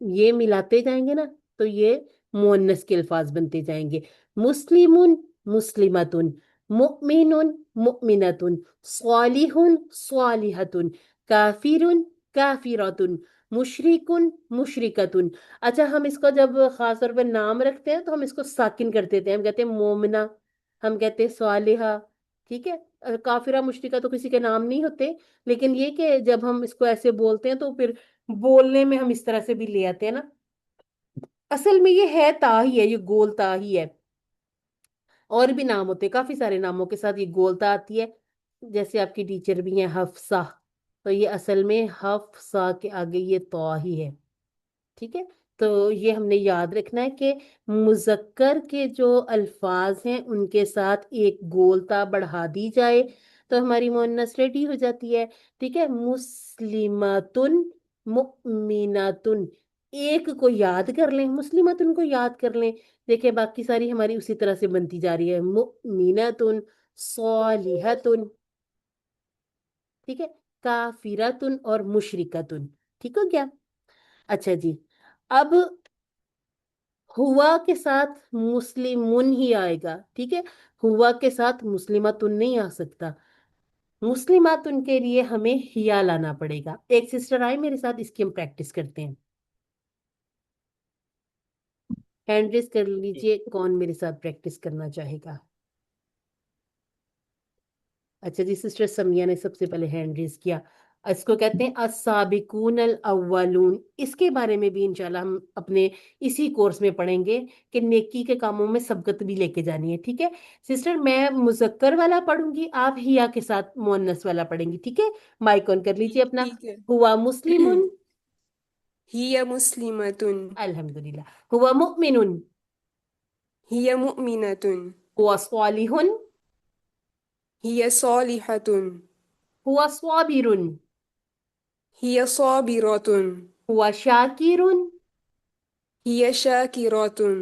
Speaker 1: یہ ملاتے جائیں گے نا تو یہ مؤنث کے الفاظ بنتے جائیں گے. مسلم، مسلمتن، مؤمن، مؤمنتن، صالح، صالحتن، کافر، کافرتن، مشرکن، مشرکتن. اچھا، ہم اس کو جب خاص طور پر نام رکھتے ہیں تو ہم اس کو ساکن کر دیتے ہیں. ہم کہتے ہیں مومنہ، ہم کہتے ہیں صالحہ. ٹھیک ہے، کافرہ مشرکہ تو کسی کے نام نہیں ہوتے، لیکن یہ کہ جب ہم اس کو ایسے بولتے ہیں تو پھر بولنے میں ہم اس طرح سے بھی لے آتے ہیں نا. اصل میں یہ ہے تا ہی ہے، یہ گول تا ہی ہے. اور بھی نام ہوتے ہیں، کافی سارے ناموں کے ساتھ یہ گول تا آتی ہے. جیسے آپ کی ٹیچر بھی ہیں حفصہ، تو یہ اصل میں حفصہ کے آگے یہ تا ہی ہے. ٹھیک ہے، تو یہ ہم نے یاد رکھنا ہے کہ مذکر کے جو الفاظ ہیں ان کے ساتھ ایک گولتا بڑھا دی جائے تو ہماری مؤنث ریڈی ہو جاتی ہے. ٹھیک ہے، مسلماتن، مؤمناتن. ایک کو یاد کر لیں، مسلماتن کو یاد کر لیں. دیکھیں باقی ساری ہماری اسی طرح سے بنتی جا رہی ہے. مؤمناتن، صالحتن. ٹھیک ہے، کافرتن اور مشرکتن. ٹھیک ہو گیا. اچھا جی، اب ہوا کے ساتھ مسلمن ہی آئے گا. ٹھیک ہے، ہوا کے ساتھ مسلمتن نہیں آ سکتا. مسلماتن کے لیے ہمیں ہیا لانا پڑے گا. ایک سسٹر آئے میرے ساتھ، اس کی ہم پریکٹس کرتے ہیں. ہینڈ ریز کر لیجئے کون میرے ساتھ پریکٹس کرنا چاہے گا. اچھا جی، سسٹر سمیہ نے سب سے پہلے ہینڈ ریز کیا. اس کو کہتے ہیں السابقون الاولون. اس کے بارے میں بھی انشاءاللہ ہم اپنے اسی کورس میں پڑھیں گے کہ نیکی کے کاموں میں سبقت بھی لے کے جانی ہے. ٹھیک ہے سسٹر، میں مذکر والا پڑھوں گی، آپ ہیا کے ساتھ مؤنث والا پڑھیں گی. ٹھیک ہے، مائک آن کر لیجیے اپنا.
Speaker 6: ٹھیک ہے.
Speaker 1: ہوا مسلمن،
Speaker 6: ہی مسلمتن،
Speaker 1: الحمدللہ. ہوا مؤمن،
Speaker 6: ہی مؤمنتن،
Speaker 1: ہوا صالح،
Speaker 6: ہی صالحتن،
Speaker 1: ہوا صابر،
Speaker 6: ہی صابرتن،
Speaker 1: ہوا شاکر.
Speaker 6: ہی شاکرتن،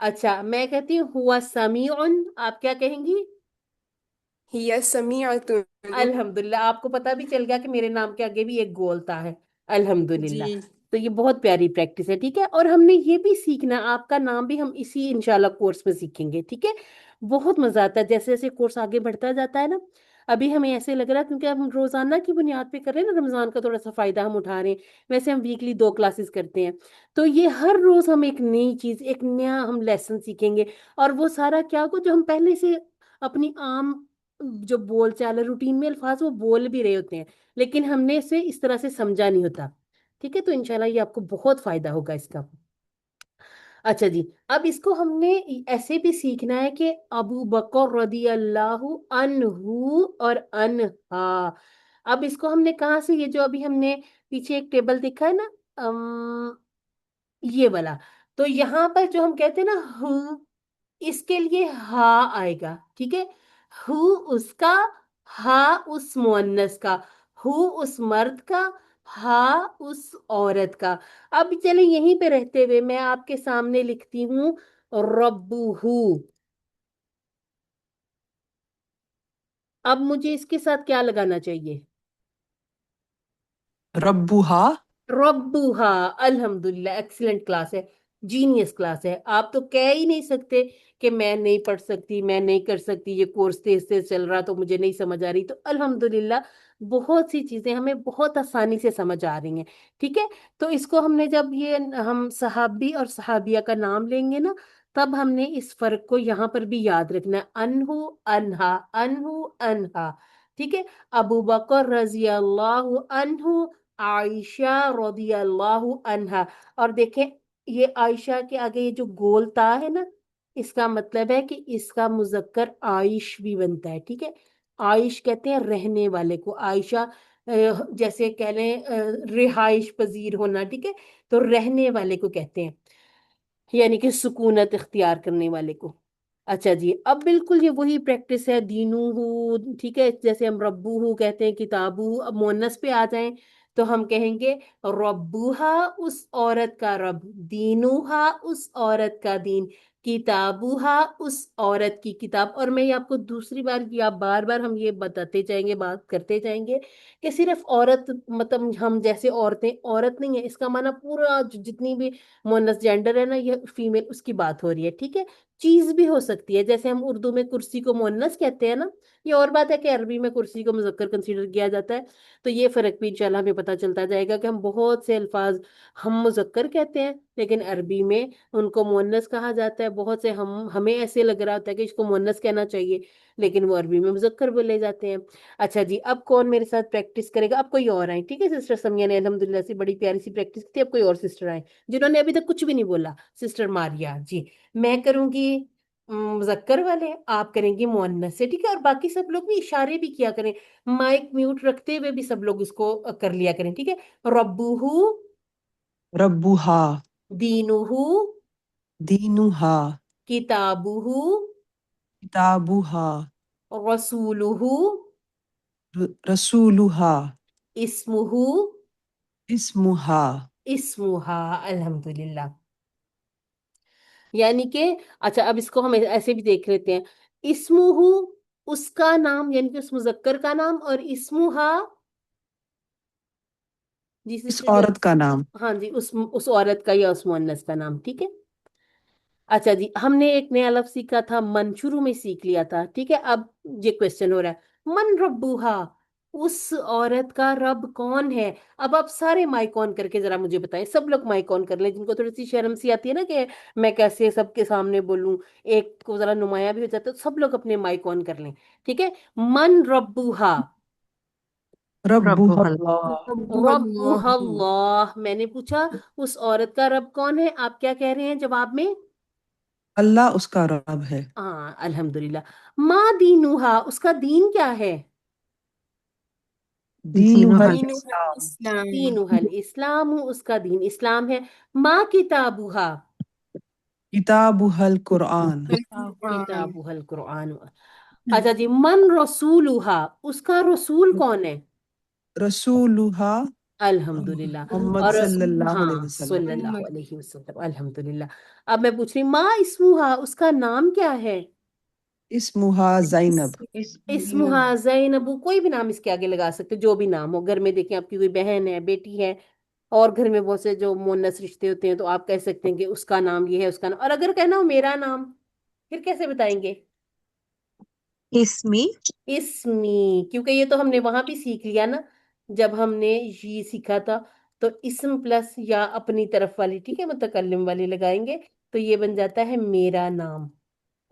Speaker 1: اچھا، میں کہتی ہوں ہوا سمیع. آپ کیا کہیں گی؟
Speaker 6: ہی سمیعتن.
Speaker 1: الحمدللہ، آپ کو پتہ بھی چل گیا کہ میرے نام کے آگے بھی ایک گولتا ہے. الحمدللہ.
Speaker 6: جی
Speaker 1: تو یہ بہت پیاری پریکٹس ہے. ٹھیک ہے، اور ہم نے یہ بھی سیکھنا، آپ کا نام بھی ہم اسی انشاءاللہ کورس میں سیکھیں گے. ٹھیک ہے، بہت مزہ آتا ہے جیسے جیسے کورس آگے بڑھتا جاتا ہے نا. ابھی ہمیں ایسے لگ رہا ہے کیونکہ ہم روزانہ کی بنیاد پہ کر رہے ہیں نا، رمضان کا تھوڑا سا فائدہ ہم اٹھا رہے ہیں. ویسے ہم ویکلی 2 کلاسز کرتے ہیں، تو یہ ہر روز ہم ایک نئی چیز، ایک نیا ہم لیسن سیکھیں گے. اور وہ سارا کیا کو جو ہم پہلے سے اپنی عام جو بول چال ہے، روٹین میں الفاظ وہ بول بھی رہے ہوتے ہیں، لیکن ہم نے اسے اس طرح سے سمجھا نہیں ہوتا. ٹھیک ہے، تو انشاءاللہ یہ آپ کو بہت فائدہ ہوگا اس کا. اچھا جی، اب اس کو ہم نے ایسے بھی سیکھنا ہے کہ ابو بکر رضی اللہ عنہ اور انہا. अब इसको हमने कहाँ से, ये जो अभी हमने पीछे एक टेबल देखा है ना, ये वाला, तो यहाँ पर जो हम कहते हैं ना हु, इसके लिए हा आएगा, ठीक है। हु उसका, हा उस मुअन्नस का, हु उस मर्द का, हा उस औरत का। अब चले यहीं पे रहते हुए मैं आपके सामने लिखती हूँ रब्बुहु। अब मुझे इसके साथ क्या लगाना चाहिए?
Speaker 5: रब्बुहा।
Speaker 1: रब्बुहा। अल्हम्दुलिल्लाह, एक्सीलेंट क्लास है, जीनियस क्लास है। आप तो कह ही नहीं सकते कि मैं नहीं पढ़ सकती, मैं नहीं कर सकती, ये कोर्स तेज तेज चल रहा तो मुझे नहीं समझ आ रही। तो अल्हम्दुलिल्लाह बहुत सी चीजें हमें बहुत आसानी से समझ आ रही हैं, ठीक है। तो इसको हमने जब ये हम सहाबी और सहाबिया का नाम लेंगे ना, तब हमने इस फर्क को यहाँ पर भी याद रखना है, अनहु अनहा, अनहु अनहा, ठीक है। अबू बकर रजी अल्लाह अनहु, आयशा रदी अल्लाह अन्हा। और देखें, ये आयशा के आगे ये जो गोल ता है ना, इसका मतलब है कि इसका मुजक्कर आयश भी बनता है, ठीक है। आयश कहते हैं रहने वाले को, आयशा जैसे कह लें रिहाइश पजीर होना, ठीक है। तो रहने वाले को कहते हैं, यानी कि सुकूनत इख्तियार करने वाले को। अच्छा जी, अब बिल्कुल ये वही प्रैक्टिस है, दीनू हु, ठीक है। जैसे हम रब्बू हु कहते हैं, किताबू, अब मोनस पे आ जाएं तो हम कहेंगे रब्बूहा उस औरत का रब, दीनूहा उस औरत का दीन, किताबूहा उस औरत की किताब। और मैं ये आपको दूसरी बार, या बार बार हम ये बताते जाएंगे, बात करते जाएंगे कि सिर्फ औरत मतलब हम जैसे औरतें, औरत नहीं है, इसका माना पूरा जितनी भी मोनस जेंडर है ना, ये फीमेल, उसकी बात हो रही है, ठीक है। चीज भी हो सकती है, जैसे हम उर्दू में कुर्सी को मोनस कहते हैं ना, ये और बात है कि अरबी में कुर्सी को मुजक्कर कंसीडर किया जाता है। तो ये फर्क भी इंशाल्लाह हमें पता चलता जाएगा कि हम बहुत से अल्फाज हम मुजक्कर कहते हैं लेकिन अरबी में उनको मोनस कहा जाता है। बहुत से हम हमें ऐसे लग रहा होता है कि इसको मोनस कहना चाहिए, लेकिन वो अरबी में मुजक्कर बोले जाते हैं। अच्छा जी, अब कौन मेरे साथ प्रैक्टिस करेगा? अब कोई और आए, ठीक है। सिस्टर समिया ने अल्हम्दुलिल्लाह से बड़ी प्यारी सी प्रैक्टिस की थी, अब कोई और सिस्टर आए जिन्होंने अभी तक कुछ भी नहीं बोला। सिस्टर मारिया जी, मैं करूंगी मुजक्कर वाले, आप करेंगी मुअन्नस से, ठीक है। और बाकी सब लोग भी इशारे भी किया करें, माइक म्यूट रखते हुए भी सब लोग इसको कर लिया करें, ठीक है। रब्बुहु,
Speaker 5: रब्बुहा।
Speaker 1: दीनुहु,
Speaker 5: दीनुहा।
Speaker 1: किताबुहु,
Speaker 5: किताबुहा।
Speaker 1: रसूलुहु,
Speaker 5: रसूलुहा।
Speaker 1: इस्मुहु,
Speaker 5: इस्मुहा।
Speaker 1: इस्मुहा। अल्हम्दुलिल्लाह, यानी कि अच्छा, अब इसको हम ऐसे भी देख लेते हैं, इस्मुहु उसका नाम, यानी कि उस मुजक्कर का नाम, और इस्मुहा जी
Speaker 5: इस
Speaker 1: सिस्टर जो,
Speaker 5: औरत का नाम।
Speaker 1: हाँ जी, उस औरत का या उस मुअन्नस का नाम, ठीक है। अच्छा जी, हमने एक नया लफ्ज सीखा था मन, शुरू में सीख लिया था, ठीक है। अब ये क्वेश्चन हो रहा है, मन रब्बुहा, उस औरत का रब कौन है? अब आप सारे माइक ऑन करके जरा मुझे बताएं, सब लोग माइक ऑन कर लें, जिनको थोड़ी सी शर्म सी आती है ना कि मैं कैसे सबके सामने बोलूं, एक को जरा नुमाया भी हो जाता है, तो सब लोग अपने माइक ऑन कर लें, ठीक है। मन रब्बुहा,
Speaker 5: रब्बुहा
Speaker 2: रब्बुहल
Speaker 5: अल्लाह।
Speaker 1: रब्बुहल्लाह। मैंने पूछा उस औरत का रब कौन है, आप क्या कह रहे हैं जवाब में?
Speaker 5: अल्लाह उसका रब है।
Speaker 1: हाँ अल्हम्दुलिल्लाह। माँ दीनुहा, उसका दीन क्या है?
Speaker 5: दीनुहल
Speaker 2: दीनुहल
Speaker 6: دينها
Speaker 5: इस्लाम।
Speaker 6: الإسلام
Speaker 1: दीनुहल इस्लाम, उसका दीन इस्लाम है। माँ किताबुहा,
Speaker 5: किताबुहल कुरआन।
Speaker 6: القرآن
Speaker 1: किताबुहल कुरआन। अच्छा जी, मन रसूलुहा, उसका रसूल कौन है?
Speaker 5: रसूलुहा
Speaker 1: अल्हम्दुलिल्लाह।
Speaker 5: मोहम्मद
Speaker 1: और
Speaker 5: सल्लल्लाहु अलैहि
Speaker 1: हाँ,
Speaker 5: वसल्लम।
Speaker 1: सल्लल्लाहु
Speaker 6: محمد
Speaker 1: अलैहि वसल्लम, अल्हम्दुलिल्लाह। अब मैं पूछ रही, माँ इस्मुहा, उसका नाम क्या है?
Speaker 5: इस्मुहा जैनब।
Speaker 6: اسم
Speaker 1: इस्मुहा जैनबू, कोई भी नाम इसके आगे लगा सकते हो, जो भी नाम हो। घर में देखें आपकी कोई बहन है, बेटी है, और घर में बहुत से जो मुअन्नस रिश्ते होते हैं, तो आप कह सकते हैं कि उसका नाम ये है, उसका नाम। और अगर कहना हो मेरा नाम, फिर कैसे बताएंगे?
Speaker 2: इसमी
Speaker 1: इस्मी, क्योंकि ये तो हमने वहां भी सीख लिया ना, जब हमने ये सीखा था। तो इस्म प्लस या अपनी तरफ वाली, ठीक है, मुतकल्लिम वाली लगाएंगे, तो ये बन जाता है मेरा नाम।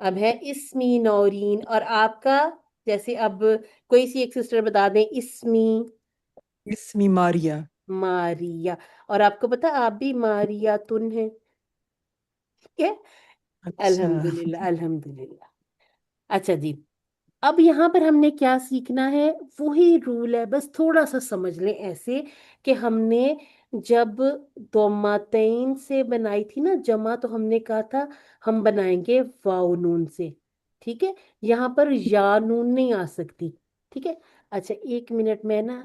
Speaker 1: अब है इस्मी नौरीन, और आपका? जैसे अब कोई सी एक सिस्टर बता दें, इस्मी
Speaker 5: इस्मी मारिया।
Speaker 1: मारिया। और आपको पता है, आप भी मारिया तुन है, ठीक है।
Speaker 5: अच्छा।
Speaker 1: अल्हम्दुलिल्लाह, अल्हम्दुलिल्लाह। अच्छा जी, اب یہاں پر ہم نے کیا سیکھنا ہے، وہی رول ہے، بس تھوڑا سا سمجھ لیں ایسے کہ ہم نے جب دوماتین سے بنائی تھی نا جمع، تو ہم نے کہا تھا ہم بنائیں گے واو نون سے، ٹھیک ہے، یہاں پر یا نون نہیں آ سکتی، ٹھیک ہے۔ اچھا 1 منٹ، میں نا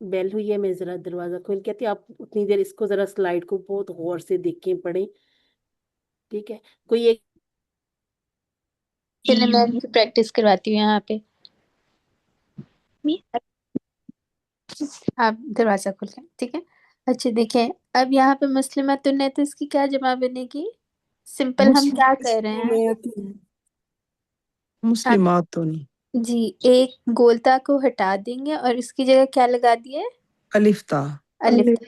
Speaker 1: بیل ہوئی ہے، میں ذرا دروازہ کھول کے آتی ہوں، آپ اتنی دیر اس کو ذرا سلائیڈ کو بہت غور سے دیکھیں پڑھیں، ٹھیک ہے۔ کوئی ایک
Speaker 7: چلے میں ان کی پریکٹس کرواتی ہوں یہاں پہ، آپ دروازہ کھول کے، ٹھیک ہے۔ اچھا دیکھیں، اب یہاں پہ مسلمتن ہے تو اس کی کیا جمع بنے گی؟ سمپل ہم کیا کہہ رہے ہیں؟
Speaker 5: مسلمات
Speaker 7: جی، ایک گولتا کو ہٹا دیں گے اور اس کی جگہ کیا لگا دیے؟
Speaker 5: الف تا
Speaker 7: الف،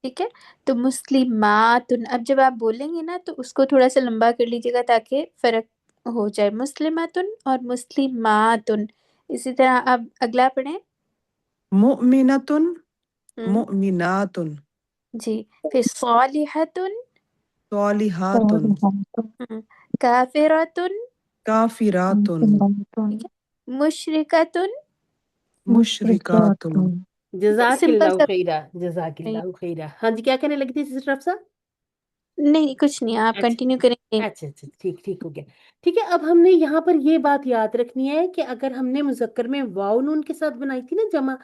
Speaker 7: ٹھیک ہے۔ تو مسلمات، اب جب آپ بولیں گے نا تو اس کو تھوڑا سا لمبا کر لیجیے گا تاکہ فرق ہو جائے، مسلماتن اور مسلماتن۔ اسی طرح اب اگلا پڑھیں۔
Speaker 5: مؤمنۃ
Speaker 7: ہم،
Speaker 5: مؤمنات
Speaker 7: جی، پھر صالحتن،
Speaker 5: صالحات
Speaker 7: کافرتن،
Speaker 5: کافرات
Speaker 7: ٹھیک ہے، مشرکتن۔
Speaker 5: مشرکات
Speaker 1: جزاک
Speaker 7: سمپل
Speaker 1: اللہ
Speaker 7: سا،
Speaker 1: خیرہ، جزاک اللہ خیرہ۔ ہاں جی، کیا کہنے لگی تھی سسٹر افسا؟
Speaker 7: نہیں کچھ نہیں، آپ
Speaker 1: اچھا
Speaker 7: کنٹینیو کریں گے۔
Speaker 1: اچھا اچھا، ٹھیک ٹھیک ہو گیا، ٹھیک ہے۔ اب ہم نے یہاں پر یہ بات یاد رکھنی ہے کہ اگر ہم نے مذکر میں واو نون کے ساتھ بنائی تھی نا جمع،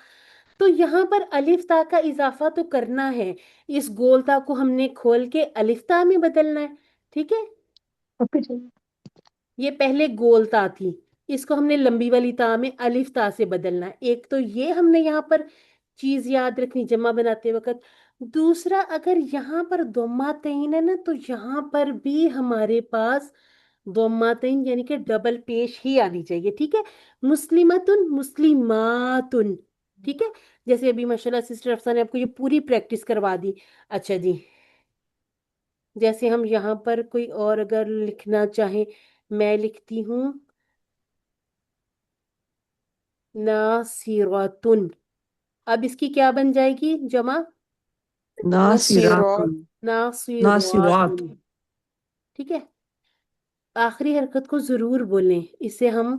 Speaker 1: تو یہاں پر الف تا کا اضافہ تو کرنا ہے، اس گول تا کو ہم نے کھول کے الف تا میں بدلنا ہے، ٹھیک ہے۔ یہ پہلے گول تا تھی، اس کو ہم نے لمبی والی تا میں الف تا سے بدلنا ہے، ایک تو یہ ہم نے یہاں پر چیز یاد رکھنی جمع بناتے وقت۔ دوسرا، اگر یہاں پر دوماتین ہے نا، تو یہاں پر بھی ہمارے پاس دوماتین یعنی کہ ڈبل پیش ہی آنی چاہیے، ٹھیک ہے۔ مسلمتن مسلماتن، ٹھیک ہے، جیسے ابھی ماشاءاللہ سسٹر افسانہ نے آپ کو یہ پوری پریکٹس کروا دی۔ اچھا جی، جیسے ہم یہاں پر کوئی اور اگر لکھنا چاہیں، میں لکھتی ہوں ناصراتن، اب اس کی کیا بن جائے گی جمع؟
Speaker 5: ناصرات
Speaker 6: نصیرات،
Speaker 5: ناصرات
Speaker 1: ناصراتن، ٹھیک ہے۔ آخری حرکت کو ضرور بولیں، اسے ہم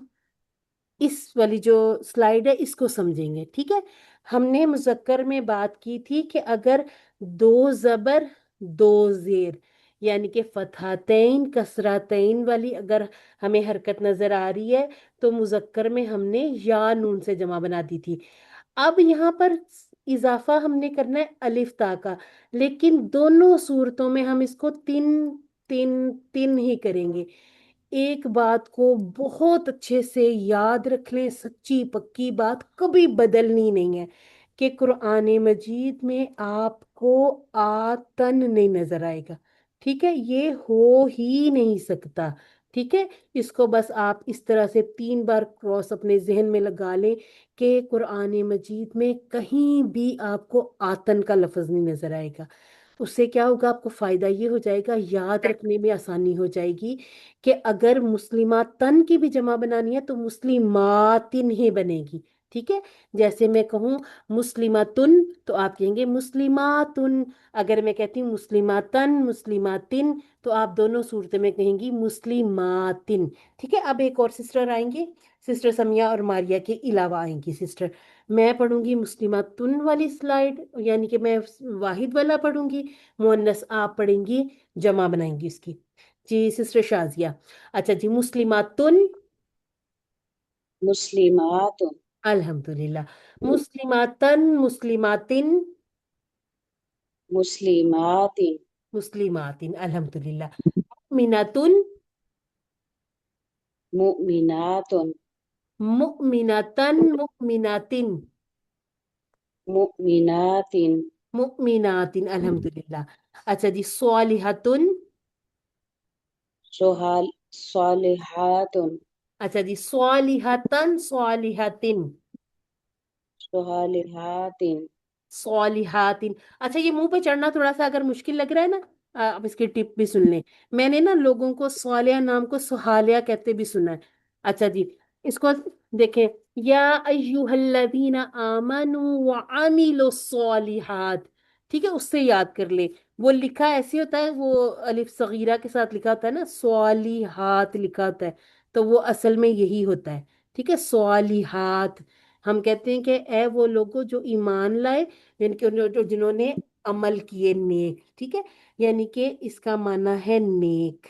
Speaker 1: اس والی جو سلائیڈ ہے اس کو سمجھیں گے، ٹھیک ہے۔ ہم نے مذکر میں بات کی تھی کہ اگر 2 زبر 2 زیر یعنی کہ فتحتین کسرتین والی اگر ہمیں حرکت نظر آ رہی ہے تو مذکر میں ہم نے یا نون سے جمع بنا دی تھی۔ اب یہاں پر اضافہ ہم نے کرنا ہے الف تا کا، لیکن دونوں صورتوں میں ہم اس کو تین تین تین ہی کریں گے۔ ایک بات کو بہت اچھے سے یاد رکھ لیں، سچی پکی بات کبھی بدلنی نہیں ہے، کہ قرآن مجید میں آپ کو آتن نہیں نظر آئے گا، ٹھیک ہے، یہ ہو ہی نہیں سکتا، ٹھیک ہے۔ اس کو بس آپ اس طرح سے 3 بار کراس اپنے ذہن میں لگا لیں کہ قرآن مجید میں کہیں بھی آپ کو آتن کا لفظ نہیں نظر آئے گا۔ اس سے کیا ہوگا، آپ کو فائدہ یہ ہو جائے گا، یاد رکھنے میں آسانی ہو جائے گی کہ اگر مسلماتن کی بھی جمع بنانی ہے تو مسلماتن ہی بنے گی، ٹھیک ہے۔ جیسے میں کہوں مسلماتن تو آپ کہیں گے مسلماتن، اگر میں کہتی ہوں مسلماتن مسلماتن تو آپ دونوں صورتوں میں کہیں گی مسلماتن، ٹھیک ہے۔ اب ایک اور سسٹر آئیں گے، سسٹر سمیہ اور ماریہ کے علاوہ آئیں گی سسٹر۔ میں پڑھوں گی مسلماتن والی سلائیڈ، یعنی کہ میں واحد والا پڑھوں گی، مؤنث آپ پڑھیں گی، جمع بنائیں گی اس کی۔ جی سسٹر شازیہ، اچھا جی، مسلماتن،
Speaker 4: مسلمات
Speaker 1: الحمدللہ، مسلماتن مسلماتن
Speaker 4: مسلمات
Speaker 1: مسلماتن، الحمدللہ، مؤمناتن
Speaker 4: مؤمنات
Speaker 1: مؤمناتن مؤمناتن
Speaker 4: مؤمنات
Speaker 1: مؤمناتن، الحمدللہ۔ اچھا جی، صالحتن،
Speaker 4: صالحات
Speaker 1: اچھا جی، صالحتن صالحتن
Speaker 4: صالحات
Speaker 1: صالحات۔ اچھا یہ منہ پہ چڑھنا تھوڑا سا اگر مشکل لگ رہا ہے نا، آپ اس کی ٹپ بھی سن لیں، میں نے نا لوگوں کو صالحہ نام کو سہالیہ کہتے بھی سنا ہے۔ اچھا جی، اس کو دیکھیں، یا ایوہ الذین آمنوا وعملوا الصالحات، ٹھیک ہے، اس سے یاد کر لیں، وہ لکھا ایسے ہوتا ہے، وہ الف صغیرہ کے ساتھ لکھا ہوتا ہے نا، صالحات لکھا ہوتا ہے، تو وہ اصل میں یہی ہوتا ہے، ٹھیک ہے، صالحات. ہم کہتے ہیں کہ اے وہ لوگوں جو ایمان لائے، یعنی کہ جنہوں نے عمل کیے نیک، ٹھیک ہے، یعنی کہ اس کا معنی ہے نیک.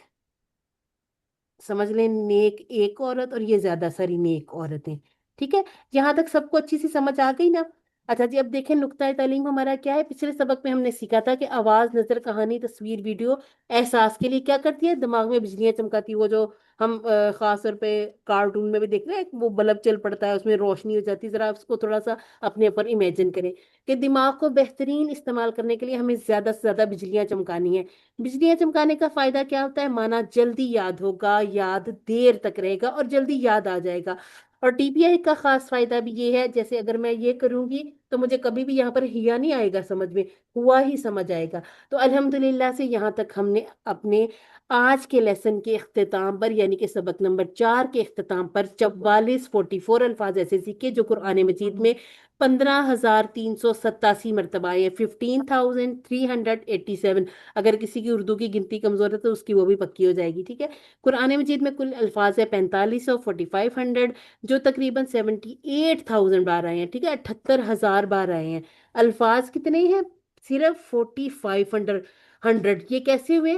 Speaker 1: سمجھ لیں نیک ایک عورت اور یہ زیادہ ساری نیک عورتیں. ٹھیک ہے، یہاں تک سب کو اچھی سی سمجھ آ گئی نا؟ اچھا جی، اب دیکھیں نقطۂ تعلیم ہمارا کیا ہے. پچھلے سبق میں ہم نے سیکھا تھا کہ آواز، نظر، کہانی، تصویر، ویڈیو احساس کے لیے کیا کرتی ہے؟ دماغ میں بجلیاں چمکاتی. وہ جو ہم خاص طور پہ کارٹون میں بھی دیکھ رہے ہیں، وہ بلب چل پڑتا ہے، اس میں روشنی ہو جاتی ہے. ذرا اس کو تھوڑا سا اپنے اوپر امیجن کریں کہ دماغ کو بہترین استعمال کرنے کے لیے ہمیں زیادہ سے زیادہ بجلیاں چمکانی ہیں. بجلیاں چمکانے کا فائدہ کیا ہوتا ہے؟ مانا جلدی یاد ہوگا، یاد دیر تک رہے گا اور جلدی یاد آ جائے گا. اور ٹی پی آئی کا خاص فائدہ بھی یہ ہے، جیسے اگر میں یہ کروں گی تو مجھے کبھی بھی یہاں پر ہیا نہیں آئے گا سمجھ میں، ہوا ہی سمجھ آئے گا. تو الحمدللہ سے یہاں تک ہم نے اپنے آج کے لیسن کے اختتام پر، یعنی کہ سبق نمبر 4 کے اختتام پر 44 الفاظ ایسے سیکھے جو قرآن مجید میں 15,387 مرتبہ آئے ہیں. 15,387. اگر کسی کی اردو کی گنتی کمزور ہے تو اس کی وہ بھی پکی ہو جائے گی. ٹھیک ہے، قرآن مجید میں کل الفاظ ہے 4500، 4500، جو تقریباً 78,000 بار آئے ہیں. ٹھیک ہے، 78,000 بار آئے ہیں. الفاظ کتنے ہیں؟ صرف 4500. یہ کیسے ہوئے؟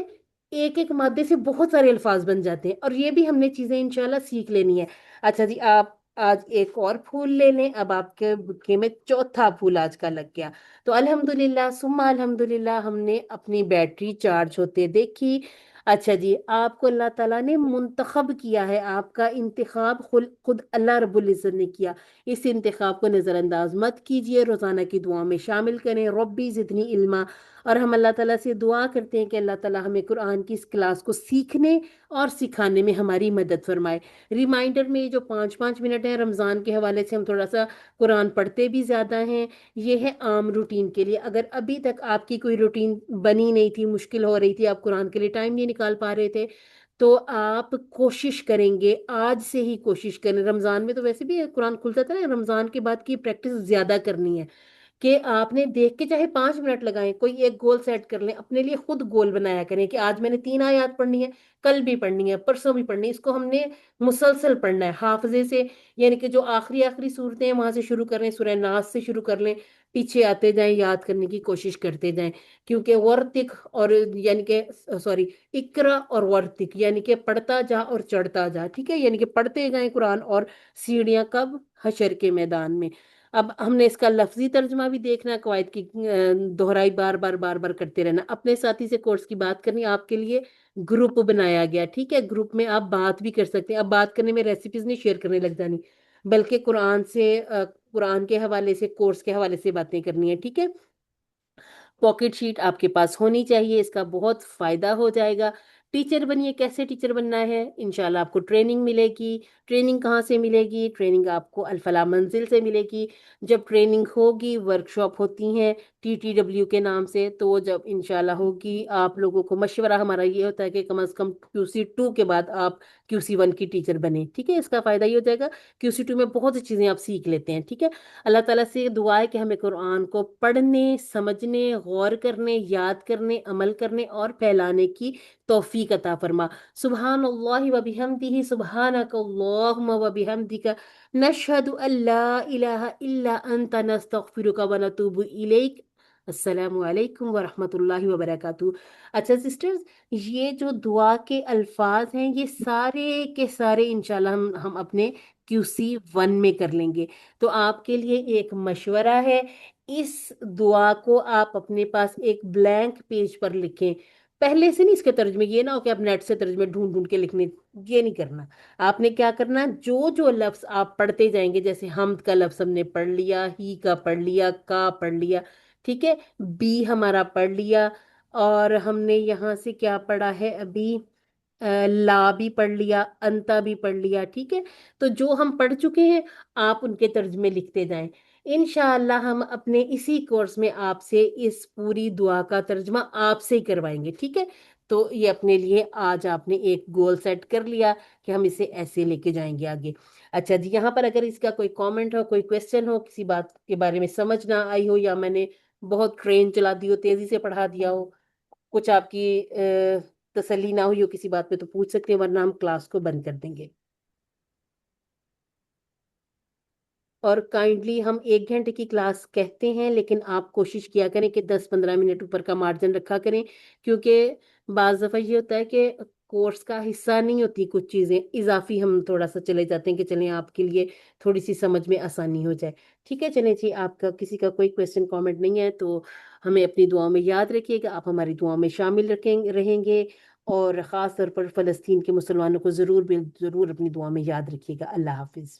Speaker 1: ایک ایک مادے سے بہت سارے الفاظ بن جاتے ہیں، اور یہ بھی ہم نے چیزیں انشاءاللہ سیکھ لینی ہے. اچھا جی، آپ آج ایک اور پھول لے لیں. اب آپ کے بکے میں چوتھا پھول آج کا لگ گیا. تو الحمدللہ ثم الحمدللہ ہم نے اپنی بیٹری چارج ہوتے دیکھی. اچھا جی، آپ کو اللہ تعالیٰ نے منتخب کیا ہے. آپ کا انتخاب خود اللہ رب العزت نے کیا. اس انتخاب کو نظر انداز مت کیجئے. روزانہ کی دعا میں شامل کریں، ربی زدنی علما. اور ہم اللہ تعالیٰ سے دعا کرتے ہیں کہ اللہ تعالیٰ ہمیں قرآن کی اس کلاس کو سیکھنے اور سکھانے میں ہماری مدد فرمائے. ریمائنڈر میں یہ جو 5 منٹ ہیں، رمضان کے حوالے سے ہم تھوڑا سا قرآن پڑھتے بھی زیادہ ہیں. یہ ہے عام روٹین کے لیے. اگر ابھی تک آپ کی کوئی روٹین بنی نہیں تھی، مشکل ہو رہی تھی، آپ قرآن کے لیے ٹائم نہیں نکال پا رہے تھے، تو آپ کوشش کریں گے، آج سے ہی کوشش کریں. رمضان میں تو ویسے بھی قرآن کھلتا تھا نا، رمضان کے بعد کی پریکٹس زیادہ کرنی ہے کہ آپ نے دیکھ کے چاہے 5 منٹ لگائیں، کوئی ایک گول سیٹ کر لیں. اپنے لیے خود گول بنایا کریں کہ آج میں نے 3 آیات پڑھنی ہے، کل بھی پڑھنی ہے، پرسوں بھی پڑھنی ہے. اس کو ہم نے مسلسل پڑھنا ہے حافظے سے. یعنی کہ جو آخری صورتیں ہیں وہاں سے شروع کر لیں، سورہ ناس سے شروع کر لیں، پیچھے آتے جائیں، یاد کرنے کی کوشش کرتے جائیں. کیونکہ ورتک اور یعنی کہ سوری اقرا اور ورتک، یعنی کہ پڑھتا جا اور چڑھتا جا. ٹھیک ہے، یعنی کہ پڑھتے جائیں قرآن، اور سیڑھیاں کب؟ حشر کے میدان میں. اب ہم نے اس کا لفظی ترجمہ بھی دیکھنا، قواعد کی دہرائی بار بار بار بار کرتے رہنا. اپنے ساتھی سے کورس کی بات کرنی. آپ کے لیے گروپ بنایا گیا، ٹھیک ہے، گروپ میں آپ بات بھی کر سکتے ہیں. اب بات کرنے میں ریسیپیز نہیں شیئر کرنے لگ جانی، بلکہ قرآن کے حوالے سے، کورس کے حوالے سے باتیں کرنی ہے. ٹھیک ہے، پاکٹ شیٹ آپ کے پاس ہونی چاہیے، اس کا بہت فائدہ ہو جائے گا. ٹیچر بنیے. کیسے ٹیچر بننا ہے؟ انشاءاللہ آپ کو ٹریننگ ملے گی. ٹریننگ کہاں سے ملے گی؟ ٹریننگ آپ کو الفلاح منزل سے ملے گی. جب ٹریننگ ہوگی، ورکشاپ ہوتی ہیں TTW کے نام سے، تو وہ جب انشاءاللہ ہوگی، آپ لوگوں کو مشورہ ہمارا یہ ہوتا ہے کہ کم از کم QC2 کے بعد آپ QC1 کی ٹیچر بنیں. ٹھیک ہے، اس کا فائدہ یہ ہو جائے گا. QC2 میں بہت سی چیزیں آپ سیکھ لیتے ہیں. ٹھیک ہے، اللہ تعالیٰ سے دعا ہے کہ ہمیں قرآن کو پڑھنے، سمجھنے، غور کرنے، یاد کرنے، عمل کرنے اور پھیلانے کی توفیق عطا فرما. سبحان اللہ و بحمدہ، سبحانک اللہم و بحمدک، نشہد ان لا الہ الا انت، نستغفرک و نتوب الیک. السلام علیکم ورحمۃ اللہ وبرکاتہ. اچھا سسٹرز، یہ جو دعا کے الفاظ ہیں یہ سارے کے سارے انشاءاللہ ہم اپنے QC1 میں کر لیں گے. تو آپ کے لیے ایک مشورہ ہے، اس دعا کو آپ اپنے پاس ایک بلینک پیج پر لکھیں. پہلے سے نہیں اس کے ترجمے، یہ نہ ہو کہ آپ نیٹ سے ترجمے ڈھونڈ ڈھونڈ کے لکھنے، یہ نہیں کرنا. آپ نے کیا کرنا، جو لفظ آپ پڑھتے جائیں گے، جیسے حمد کا لفظ ہم نے پڑھ لیا، ہی کا پڑھ لیا، کا پڑھ لیا، ٹھیک ہے، بی ہمارا پڑھ لیا، اور ہم نے یہاں سے کیا پڑھا ہے ابھی، لا بھی پڑھ لیا، انتا بھی پڑھ لیا. ٹھیک ہے، تو جو ہم پڑھ چکے ہیں آپ ان کے ترجمے لکھتے جائیں. انشاءاللہ ہم اپنے اسی کورس میں آپ سے اس پوری دعا کا ترجمہ آپ سے ہی کروائیں گے. ٹھیک ہے، تو یہ اپنے لیے آج آپ نے ایک گول سیٹ کر لیا کہ ہم اسے ایسے لے کے جائیں گے آگے. اچھا جی، یہاں پر اگر اس کا کوئی کامنٹ ہو، کوئی کویسچن ہو، کسی بات کے بارے میں سمجھ نہ آئی ہو، یا میں نے بہت ٹرین چلا دی ہو، تیزی سے پڑھا دیا ہو، کچھ آپ کی تسلی نہ ہوئی ہو کسی بات پہ، تو پوچھ سکتے ہیں، ورنہ ہم کلاس کو بند کر دیں گے. اور کائنڈلی ہم 1 گھنٹے کی کلاس کہتے ہیں، لیکن آپ کوشش کیا کریں کہ 10-15 منٹ اوپر کا مارجن رکھا کریں، کیونکہ بعض دفعہ یہ ہوتا ہے کہ کورس کا حصہ نہیں ہوتی کچھ چیزیں، اضافی ہم تھوڑا سا چلے جاتے ہیں کہ چلیں آپ کے لیے تھوڑی سی سمجھ میں آسانی ہو جائے. ٹھیک ہے، چلیں جی، آپ کا کسی کا کوئی کویشچن کامنٹ نہیں ہے تو ہمیں اپنی دعاؤں میں یاد رکھیے گا، آپ ہماری دعاؤں میں شامل رہیں گے، اور خاص طور پر فلسطین کے مسلمانوں کو ضرور اپنی دعا میں یاد رکھیے گا. اللہ حافظ.